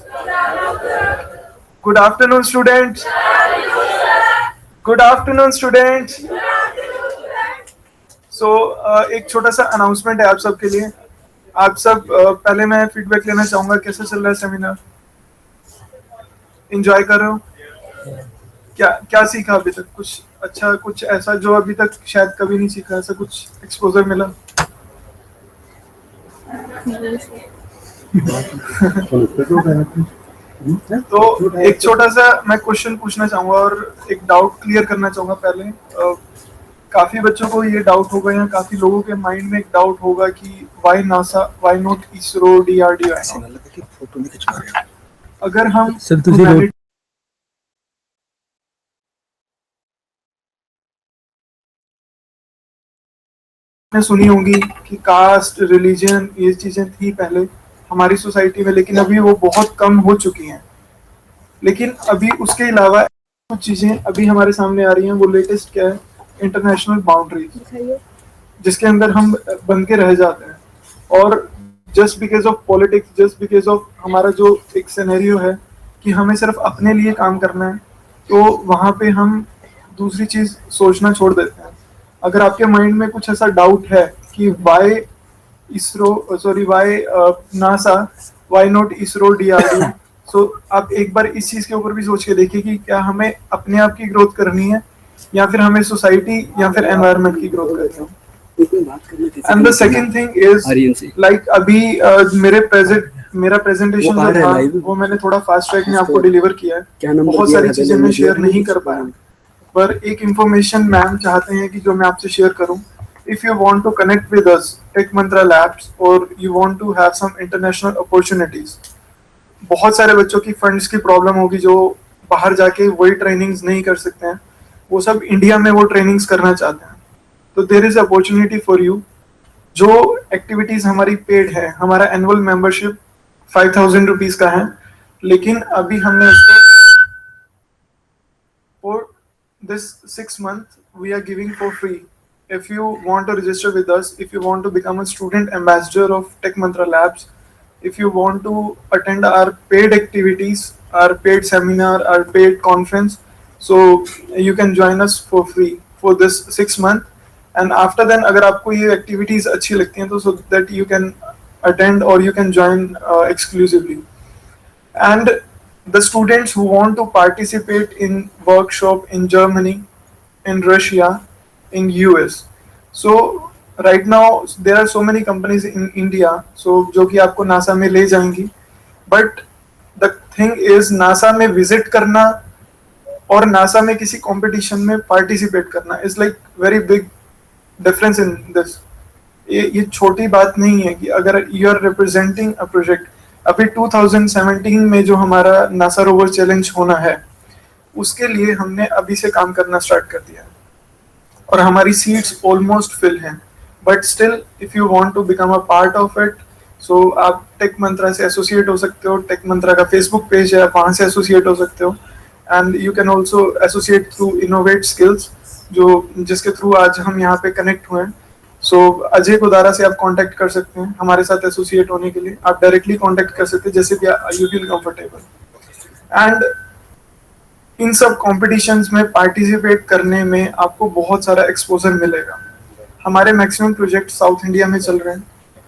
Good afternoon, students. Good afternoon, students. So, एक छोटा सा announcement है आप सब के लिए. आप सब पहले मैं फीडबैक लेना चाहूंगा. कैसा चल रहा है सेमिनार? एंजॉय कर रहे हो? क्या क्या सीखा अभी तक? कुछ अच्छा, कुछ ऐसा जो अभी तक शायद कभी नहीं सीखा, ऐसा कुछ एक्सपोजर मिला? तो एक छोटा सा मैं क्वेश्चन पूछना चाहूंगा और एक डाउट क्लियर करना चाहूंगा पहले. काफी बच्चों को ये डाउट होगा या काफी लोगों के माइंड में एक डाउट होगा कि why NASA, why not ISRO, DRDO. अगर हम सुनी होंगी कि कास्ट, रिलीजन, ये चीजें थी पहले हमारी सोसाइटी में, लेकिन अभी वो बहुत कम हो चुकी हैं. लेकिन अभी उसके अलावा कुछ चीजें अभी हमारे सामने आ रही हैं. वो लेटेस्ट क्या है? इंटरनेशनल बाउंड्रीज, जिसके अंदर हम बन के रह जाते हैं. और just because of politics, just because of हमारा जो एक सिनेरियो है कि हमें सिर्फ अपने लिए काम करना है, तो वहां पे हम दूसरी चीज सोचना छोड़ देते हैं. अगर आपके माइंड में कुछ ऐसा डाउट है कि why NASA, why not ISRO, DRDO, so आप एक बार इस चीज के ऊपर भी सोच के देखिए कि क्या हमें अपने आप की ग्रोथ करनी है या फिर हमें सोसाइटी या फिर एनवायरनमेंट की ग्रोथ करनी है. And the second thing is like अभी मेरा प्रेजेंटेशन जो था वो मैंने थोड़ा फास्ट ट्रैक में आपको डिलीवर किया है. बहुत सारी चीजें मैं शेयर नहीं कर पाया, पर एक इंफॉर्मेशन मैम चाहते हैं कि जो मैं आपसे शेयर करूं. If you want to connect with us Tech Mantra Labs और you want to have some international opportunities, बहुत सारे बच्चों की फंड्स की प्रॉब्लम होगी जो बाहर जाके वही ट्रेनिंग्स नहीं कर सकते हैं, वो सब इंडिया में वो ट्रेनिंग्स करना चाहते हैं. तो there is opportunity for you. जो एक्टिविटीज हमारी पेड है, हमारा एनुअल मेंबरशिप 5,000 रुपीज का है, लेकिन अभी हमने उसको for this 6 month we are giving for free. If you want to register with us, if you want to become a student ambassador of Tech Mantra Labs, if you want to attend our paid activities, our paid seminar, our paid conference, so you can join us for free for this 6 month. And after then अगर आपको ये activities अच्छी लगती हैं तो so that you can attend or you can join exclusively. And the students who want to participate in workshop in Germany, in Russia, in US. So right now there are so many companies in India, so जो कि आपको NASA में ले जाएंगी. But the thing is NASA में visit करना और NASA में किसी competition में participate करना is like very big difference in this. ये छोटी बात नहीं है कि अगर you are representing a project. अभी 2017 में जो हमारा नासा रोवर चैलेंज होना है, उसके लिए हमने अभी से काम करना स्टार्ट कर दिया है और हमारी सीट्स ऑलमोस्ट फिल हैं. But still if you want to become a part of it, so आप टेक मंत्रा से एसोसिएट हो सकते हो. टेक मंत्रा का फेसबुक पेज है, आप वहाँ से एसोसिएट हो सकते हो. And you can also associate through innovate skills, जो जिसके थ्रू आज हम यहाँ पे कनेक्ट हुए हैं. सो अजय गोदारा से आप कांटेक्ट कर सकते हैं हमारे साथ एसोसिएट होने के लिए. आप डायरेक्टली कांटेक्ट कर सकते हैं जैसे भी you feel comfortable. And in सब कॉम्पिटिशन्स में पार्टिसिपेट करने में आपको बहुत सारा एक्सपोजर मिलेगा. हमारे मैक्सिमम प्रोजेक्ट साउथ इंडिया में चल रहे हैं.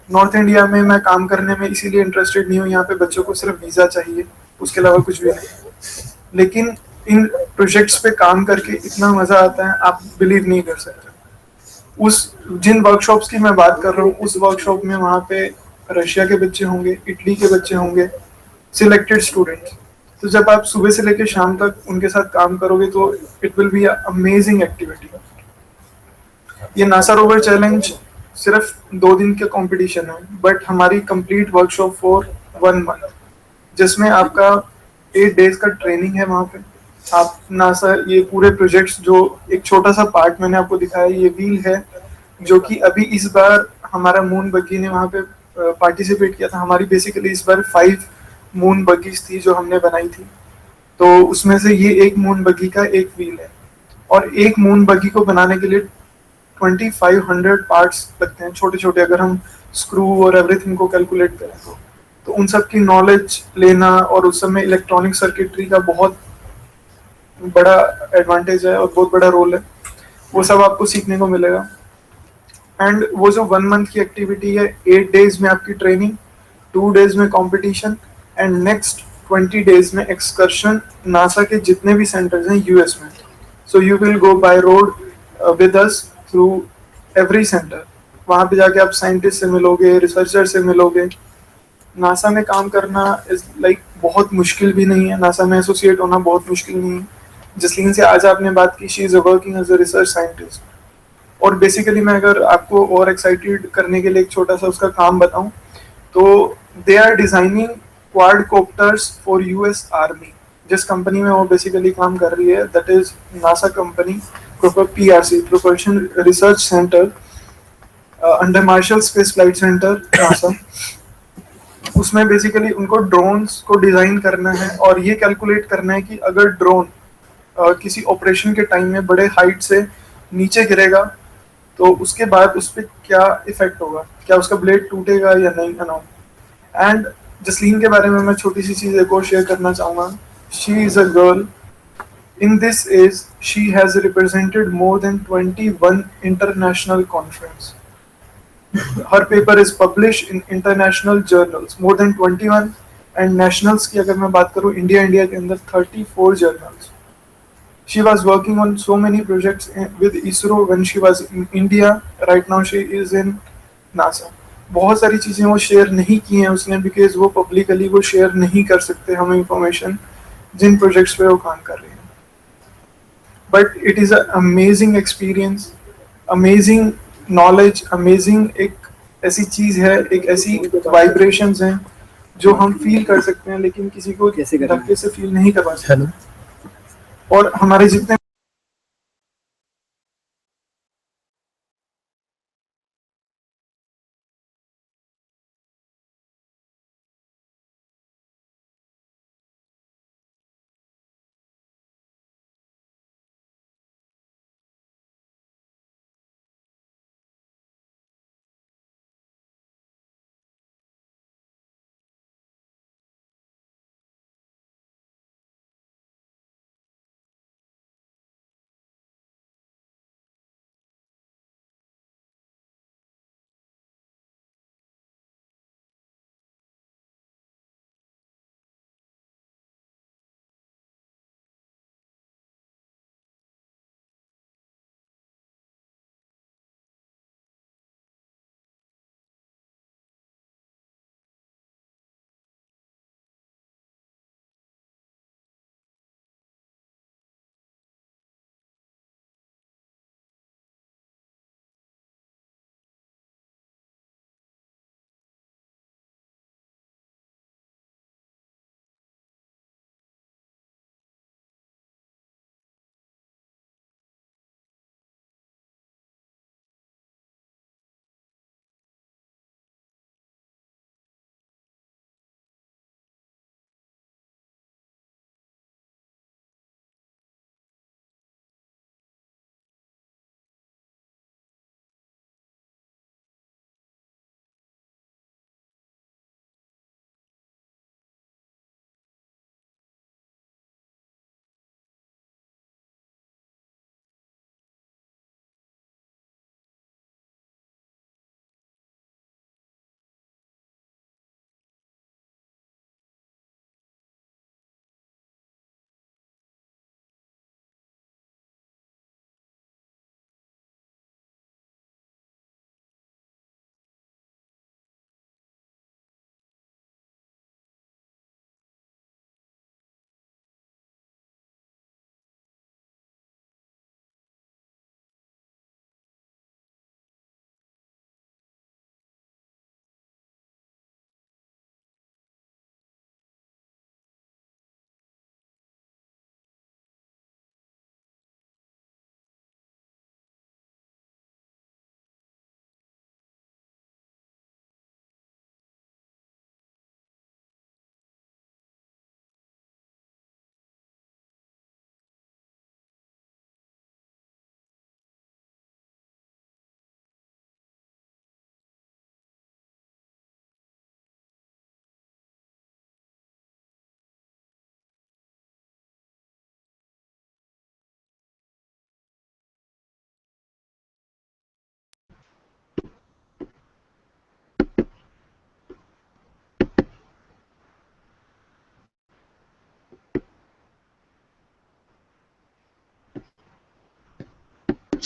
नॉर्थ इंडिया में मैं काम करने में इसीलिए इंटरेस्टेड नहीं हूँ. यहाँ पे बच्चों को सिर्फ वीज़ा चाहिए, उसके अलावा कुछ भी नहीं. लेकिन इन प्रोजेक्ट्स पे काम करके इतना मज़ा आता है, आप बिलीव नहीं कर सकते. उस जिन वर्कशॉप्स की मैं बात कर रहा हूँ, उस वर्कशॉप में वहाँ पे रशिया के बच्चे होंगे, इटली के बच्चे होंगे, सिलेक्टेड स्टूडेंट्स. तो जब आप सुबह से लेकर शाम तक उनके साथ काम करोगे तो it will be amazing activity. ये नासा रोवर चैलेंज सिर्फ 2 दिन के कंपटीशन है, बट हमारी कंप्लीट वर्कशॉप फॉर 1 मंथ, जिसमें आपका 8 डेज का ट्रेनिंग है. वहाँ पे आप नासा ये पूरे प्रोजेक्ट्स, जो एक छोटा सा पार्ट मैंने आपको दिखाया, ये व्हील है जो कि अभी इस बार हमारा मून बग्गी ने वहाँ पे पार्टिसिपेट किया था. हमारी बेसिकली इस बार 5 मून बग्गीज थी जो हमने बनाई थी. तो उसमें से ये एक मून बग्गी का एक व्हील है. और एक मून बग्गी को बनाने के लिए 2500 पार्ट्स लगते हैं, छोटे छोटे. अगर हम स्क्रू और एवरीथिंग को कैलकुलेट करें तो उन सब की नॉलेज लेना, और उस समय इलेक्ट्रॉनिक सर्किटरी का बहुत बड़ा एडवांटेज है और बहुत बड़ा रोल है, वो सब आपको सीखने को मिलेगा। एंड वो जो 1 मंथ की एक्टिविटी है, 8 डेज में आपकी ट्रेनिंग, 2 डेज में कंपटीशन, एंड नेक्स्ट 20 डेज में एक्सकर्शन नासा के जितने भी सेंटर्स हैं यूएस में। So you will go by road with us through every centre. वहाँ पे जाके आप साइंटिस्ट से मिलोगे, रिसर्चर से मिलोगे। नासा में काम करना इज लाइक बहुत मुश्किल भी नहीं है, नासा में एसोसिएट होना बहुत मुश्किल नहीं है। जसलीन से आज आपने बात की, she is working as a research scientist. और बेसिकली मैं अगर आपको और एक्साइटेड करने के लिए एक छोटा सा उसका काम बताऊं, तो they are designing quadcopters for US army. जिस कंपनी में वो बेसिकली काम कर रही है, that is NASA company, PRC, propulsion research centre, under Marshall space flight centre NASA. उसमें बेसिकली उनको ड्रोन्स को डिजाइन करना है और ये कैलकुलेट करना है कि अगर ड्रोन किसी ऑपरेशन के टाइम में बड़े हाइट से नीचे गिरेगा तो उसके बाद उस पर क्या इफेक्ट होगा, क्या उसका ब्लेड टूटेगा या नहीं, अनो। एंड जसलीन के बारे में मैं छोटी सी चीज एक और शेयर करना चाहूँगा। She is a girl, in this age she has represented more than 21 international conference. हर paper is publish in international journals, more than 21। And nationals की अगर मैं बात करूँ, इंडिया के अंदर 34 journals. She was working on so many projects with ISRO when she was in India. Right now she is in NASA. बहुत सारी चीज़ें वो शेयर नहीं की हैं उसने, बिकॉज वो पब्लिकली वो शेयर नहीं कर सकते हमें इंफॉर्मेशन जिन प्रोजेक्ट्स पे वो काम कर रहे हैं। But it is a amazing experience, amazing knowledge, amazing एक ऐसी चीज़ है, एक ऐसी वाइब्रेशंस हैं जो हम फील कर सकते हैं, लेकिन किसी को धक्के से फील नहीं करवा सकते। और हमारे जितने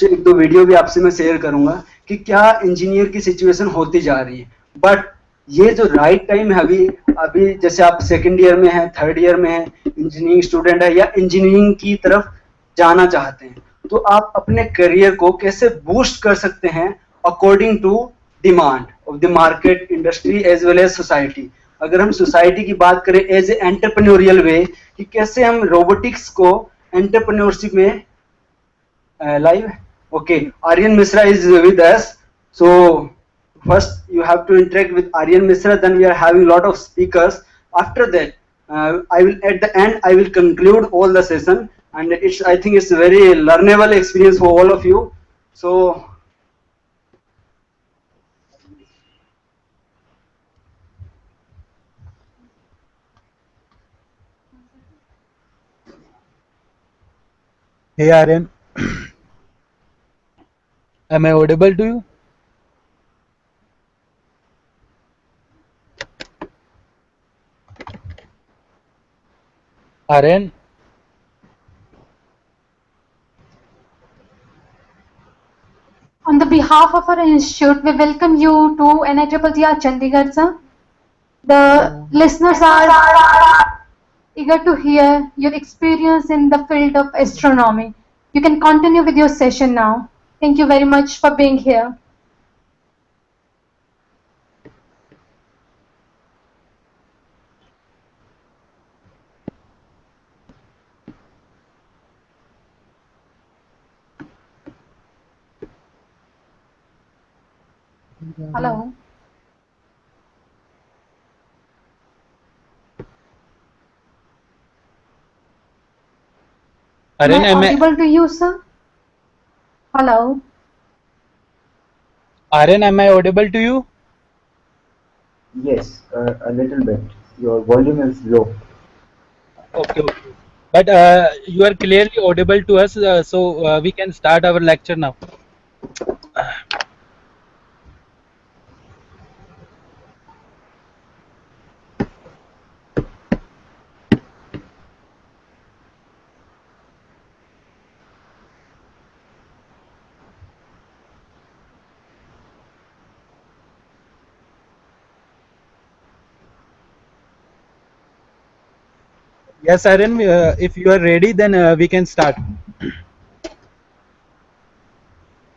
एक दो वीडियो भी आपसे मैं शेयर करूंगा कि क्या इंजीनियर की सिचुएशन होती जा रही है। बट ये जो राइट टाइम है, अभी जैसे आप सेकंड ईयर में हैं, थर्ड ईयर में हैं, इंजीनियरिंग स्टूडेंट है या इंजीनियरिंग की तरफ जाना चाहते हैं, तो आप अपने करियर को कैसे बूस्ट कर सकते हैं according to demand of the market, industry as well as society. अगर हम सोसाइटी की बात करें एज ए एंटरप्रेन्योरियल वे, कि कैसे हम रोबोटिक्स को एंटरप्रेन्योरशिप में live. Okay, Aryan Misra is with us. So first you have to interact with Aryan Misra, then we are having a lot of speakers. After that, at the end I will conclude all the session, and I think it's a very learnable experience for all of you. So Hey Aryan, am I audible to you? Aryan? On the behalf of our institute, we welcome you to NITTR Chandigarh, sir. The listeners are eager to hear your experience in the field of astronomy. You can continue with your session now. Thank you very much for being here. Hello. Aryan, Am I audible to you, sir? Hello. Aryan, am I audible to you? Yes, a little bit. Your volume is low. Okay. But you are clearly audible to us, so we can start our lecture now. Yes, Aryan, if you are ready, then we can start.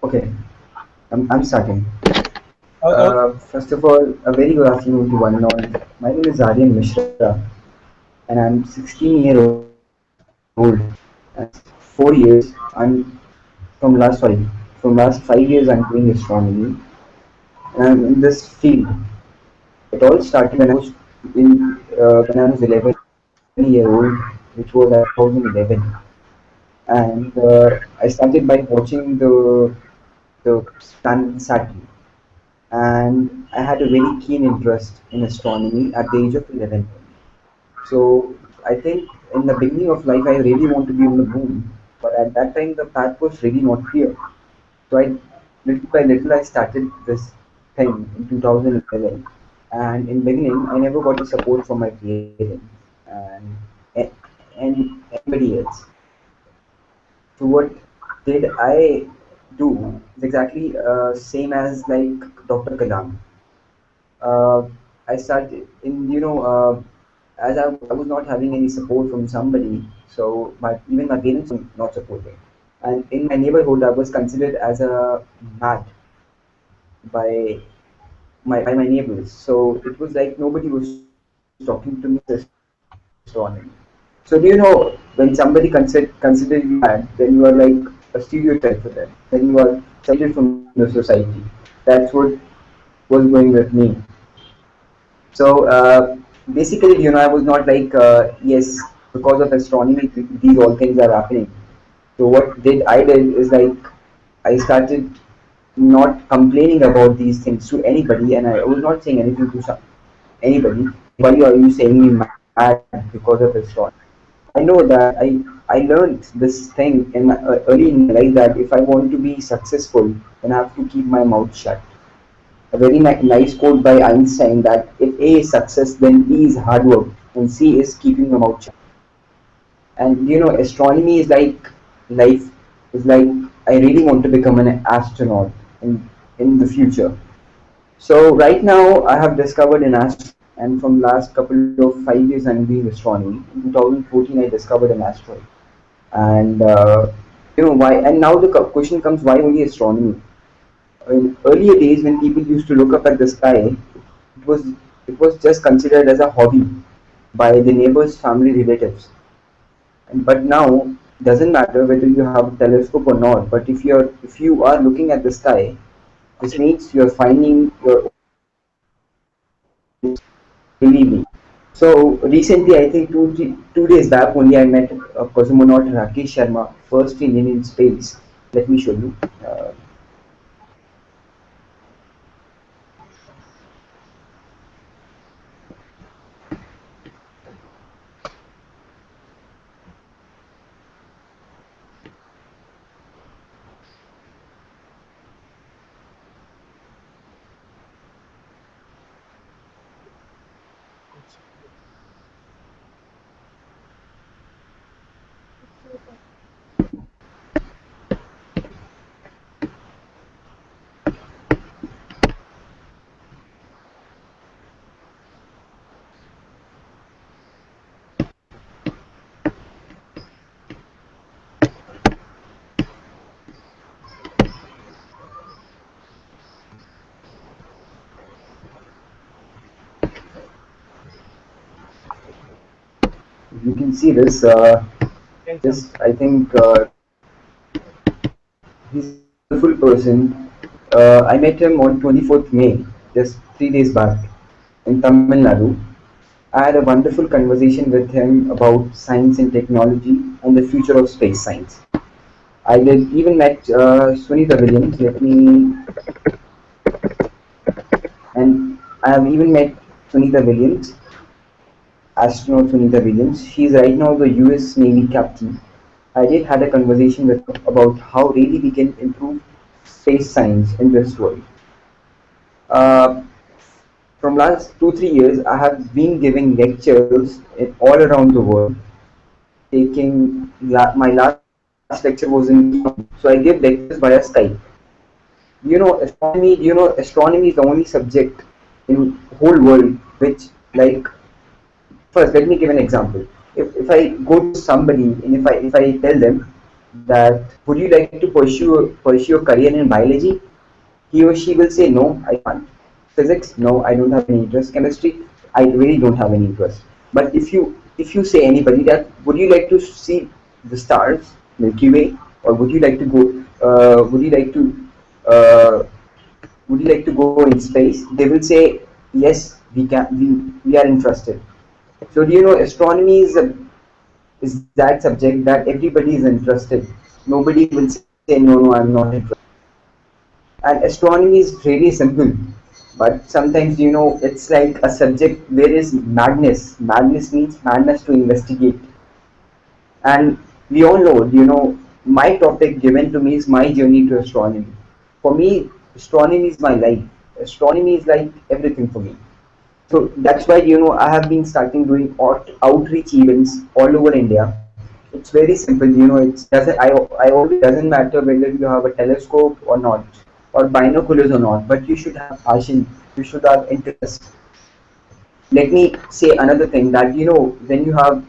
Okay, I'm starting. First of all, a very good afternoon to one and all. My name is Aryan Mishra, and I'm 16 years old. And 4 years, from last 5 years, I'm doing astronomy, and I'm in this field. It all started when I was 11-year-old, which was at 2011, and I started by watching the planet Saturn, and I had a very keen interest in astronomy at the age of 11. So I think in the beginning of life I really want to be on the moon, but at that time the path was really not clear. So little by little I started this thing in 2011, and in beginning I never got the support from my parents and anybody else. So what did I do is exactly same as like Dr. Kalam. I started as I was not having any support from somebody, so even my parents were not supporting. And in my neighborhood, I was considered as a mad by my neighbors. So it was like nobody was talking to me astronomy. So do you know when somebody consider you mad, then you are like a stereotype for them. Then you are separated from the society. That's what was going with me. So basically, I was not like yes, because of astronomy, these all things are happening. So what I did is like I started not complaining about these things to anybody, and I was not saying anything to anybody. Why are you saying me mad because of astronomy? I know that I learned this thing early in my life that if I want to be successful, then I have to keep my mouth shut. A very nice quote by Einstein that if A is success, then B is hard work, and C is keeping your mouth shut. And astronomy is like life. Is like I really want to become an astronaut in the future. So right now I have discovered an asteroid, and from last couple of 5 years I'm doing astronomy. In 2014 I discovered an asteroid, and why? And now the question comes: why only astronomy? In earlier days, when people used to look up at the sky, it was just considered as a hobby by the neighbors, family, relatives. But now doesn't matter whether you have a telescope or not. But if you are looking at the sky, this means you're finding your believe me. So recently, I think 2 days back only, I met cosmonaut Rakesh Sharma, first Indian in space. Let me show you. You can see this. I think he's a wonderful person. I met him on 24th May, just 3 days back, in Tamil Nadu. I had a wonderful conversation with him about science and technology and the future of space science. I did even met Sunita Williams. And I have even met Sunita Williams, astronaut Sunita Williams. She's right now the US Navy captain. I did had a conversation with her about how really we can improve space science in this world. Uh, from last 2 3 years, I have been giving lectures all around the world. My last lecture was in, so I give lectures via Skype. Astronomy is the only subject in whole world which, like, first let me give an example. If I go to somebody and if I tell them that would you like to pursue a career in biology, he or she will say no, I can't. Physics, no, I don't have any interest. Chemistry, I really don't have any interest. But if you say anybody that would you like to see the stars, Milky Way, or would you like to go would you like to go in space, they will say yes, we are interested. So astronomy is that subject that everybody is interested. Nobody will say no, I'm not interested. And astronomy is really simple, but sometimes it's like a subject where is madness. Madness means madness to investigate. And we all know, my topic given to me is my journey to astronomy. For me, astronomy is my life. Astronomy is like everything for me. So that's why I have been starting doing outreach events all over India. It's very simple, it doesn't I always doesn't matter whether you have a telescope or not, or binoculars or not, but you should have passion, you should have interest. Let me say another thing that when you have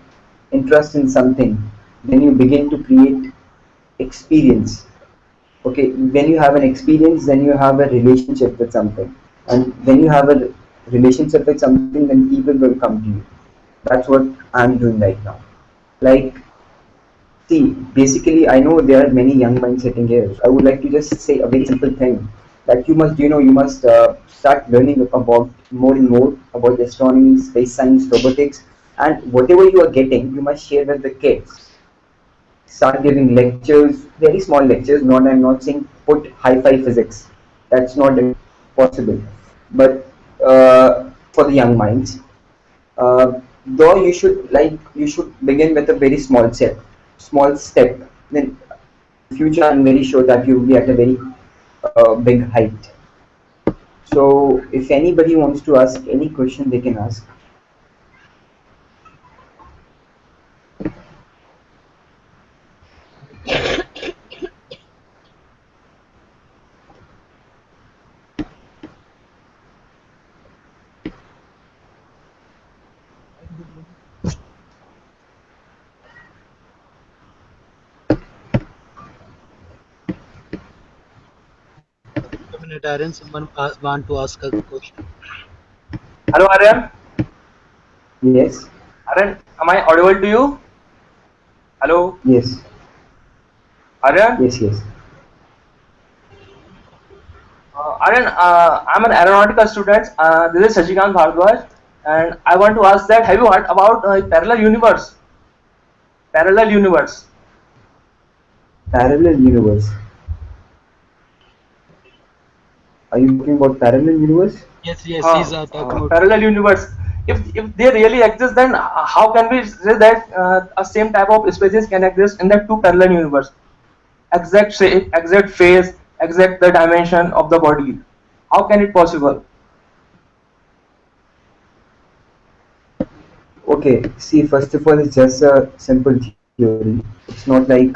interest in something, then you begin to create experience. Okay, when you have an experience, then you have a relationship with something, and when you have a relationship with something, then people will come to you. That's what I'm doing right now. Like, see, basically, I know there are many young minds sitting here. I would like to just say a very simple thing that you must start learning about more and more about astronomy, space science, robotics, and whatever you are getting, you must share with the kids. Start giving lectures, very small lectures. I'm not saying put hi-fi physics. That's not possible. But for the young minds, though you should begin with a very small step. Then in future, I'm very sure that you will be at a very big height. So if anybody wants to ask any question, they can ask. minute, Aryan. Someone want to ask a question. Hello, Aryan. Yes. Aryan, am I audible to you? Hello, Yes. Aryan. Yes. Yes. Aryan, I'm an aeronautical student. This is Shashikant Bhardwaj, and I want to ask that have you heard about parallel universe? Parallel universe. Parallel universe. Are you talking about parallel universe? Yes, he's talking about Parallel universe. If they really exist, then how can we say that a same type of species can exist in the two parallel universe? Exact shape, exact phase, exact the dimension of the body. How can it possible? Okay. See, first of all, it's just a simple theory. It's not like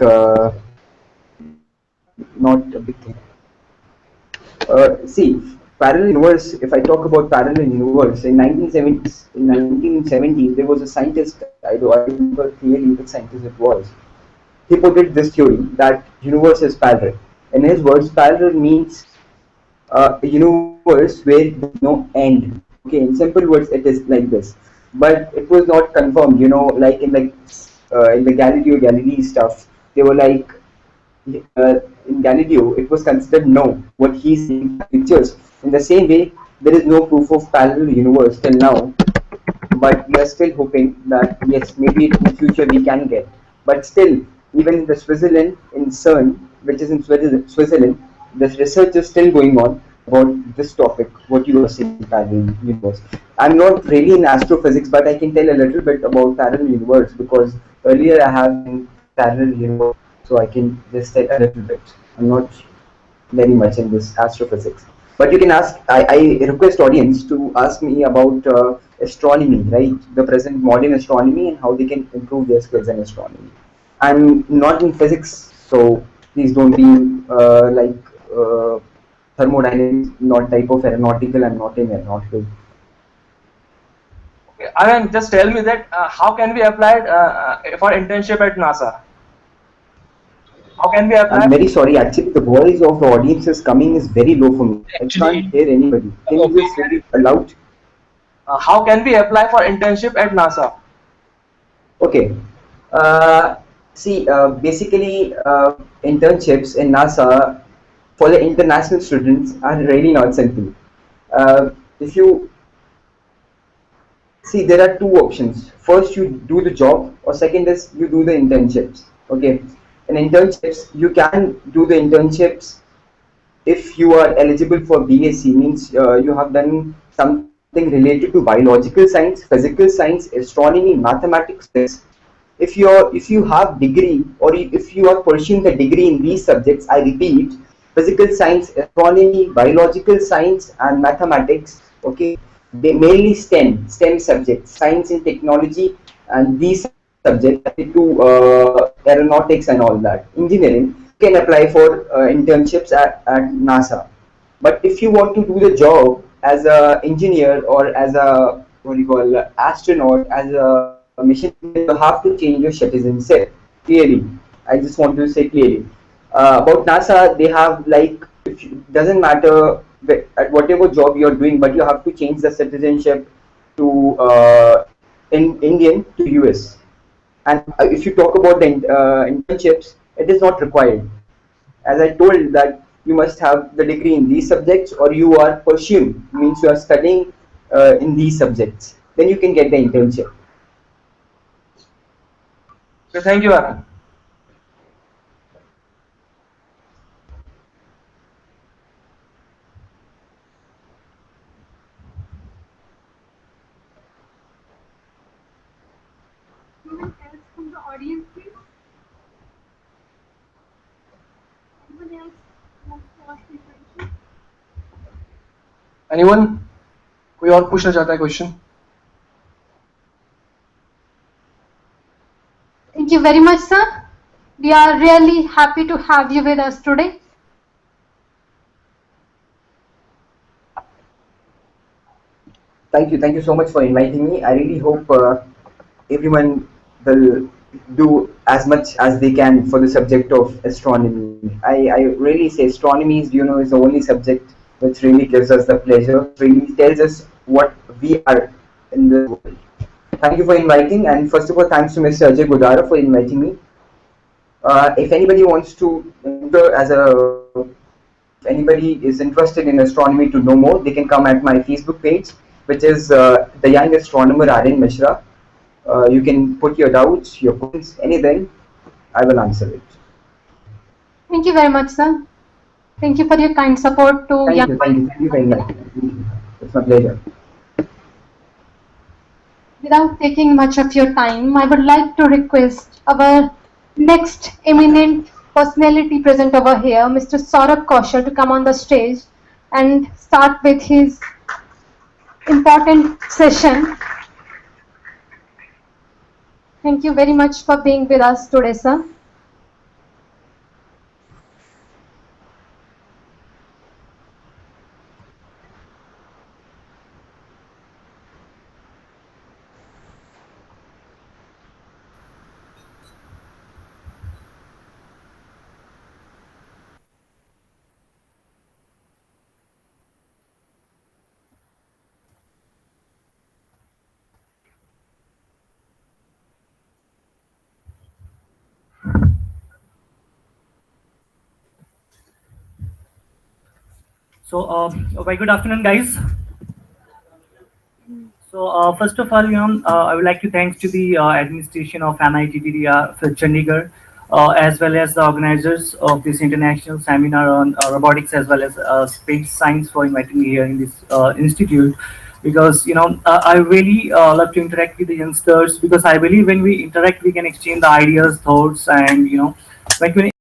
not a big thing. See, parallel universe. If I talk about parallel universe, in 1970, there was a scientist. I don't remember clearly which scientist it was. He put it this theory that universe is parallel. In his words, parallel means a universe where there's no end. Okay, in simple words, it is like this. But it was not confirmed. Like in the Galileo Galilei stuff, they were like in Galileo, it was considered no. What he's seeing pictures. In the same way, there is no proof of parallel universe till now. But we are still hoping that yes, maybe in the future we can get. But still, even in the Switzerland, in CERN, which is in Switzerland, this research is still going on about this topic, what you are saying, parallel universe. I'm not really in astrophysics, but I can tell a little bit about parallel universe because earlier I have in parallel universe, so I can just tell a little bit. I'm not very much in this astrophysics. But you can ask, I request audience to ask me about astronomy, right? The present modern astronomy and how they can improve their skills in astronomy. I'm not in physics, so please don't be thermodynamics, not type of aeronautical. I'm not in aeronautical. Okay, Aryan, just tell me that how can we apply it for internship at NASA? How can we apply? I'm very sorry. Actually, the voice of the audience is coming is very low for me. I can't hear anybody. Can you just say it aloud? How can we apply for internship at NASA? Okay. See, basically, internships in NASA for the international students are really not simple. If you see, there are two options. First, you do the job, or second is you do the internships. Okay. In internships, you can do the internships if you are eligible for BSc, means you have done something related to biological science, physical science, astronomy, mathematics. If you have degree or if you are pursuing the degree in these subjects, I repeat, physical science, astronomy, biological science, and mathematics. Okay, they mainly STEM subjects, science and technology, and these subjects to aeronautics and all that. Engineering can apply for internships at NASA. But if you want to do the job as a engineer or as a astronaut, as a mission, you have to change your citizenship. Clearly, I just want to say clearly about NASA. They have doesn't matter at whatever job you're doing, but you have to change the citizenship to in Indian to US. And if you talk about the internships, it is not required. As I told that you must have the degree in these subjects or you are pursuing, means you are studying in these subjects. Then you can get the internship. So thank you, Aryan. Anyone else from the audience, please? Anyone else wants to ask me a question? Anyone? कोई और पूछना चाहता है question? Thank you very much, sir. We are really happy to have you with us today. Thank you so much for inviting me. I really hope everyone will do as much as they can for the subject of astronomy. I really say astronomy is, is the only subject which really gives us the pleasure, really tells us what we are in the world. Thank you for inviting, and first of all, thanks to Mr. Ajay Godara for inviting me. If anybody wants to enter as a, if anybody is interested in astronomy to know more, they can come at my Facebook page, which is the young astronomer Aryan Mishra. You can put your doubts, your questions, anything, I will answer it. Thank you very much, sir. Thank you for your kind support to Thank you very much. It's my pleasure. Without taking much of your time, I would like to request our next eminent personality present over here, Mr. Saurabh Kaushal, to come on the stage and start with his important session. Thank you very much for being with us today, sir. So, very good afternoon, guys. So, first of all, I would like to thank to the administration of NITTDR for Chandigarh, as well as the organizers of this international seminar on robotics as well as space science for inviting me here in this institute. Because I really love to interact with the youngsters, because I believe when we interact, we can exchange the ideas, thoughts, and when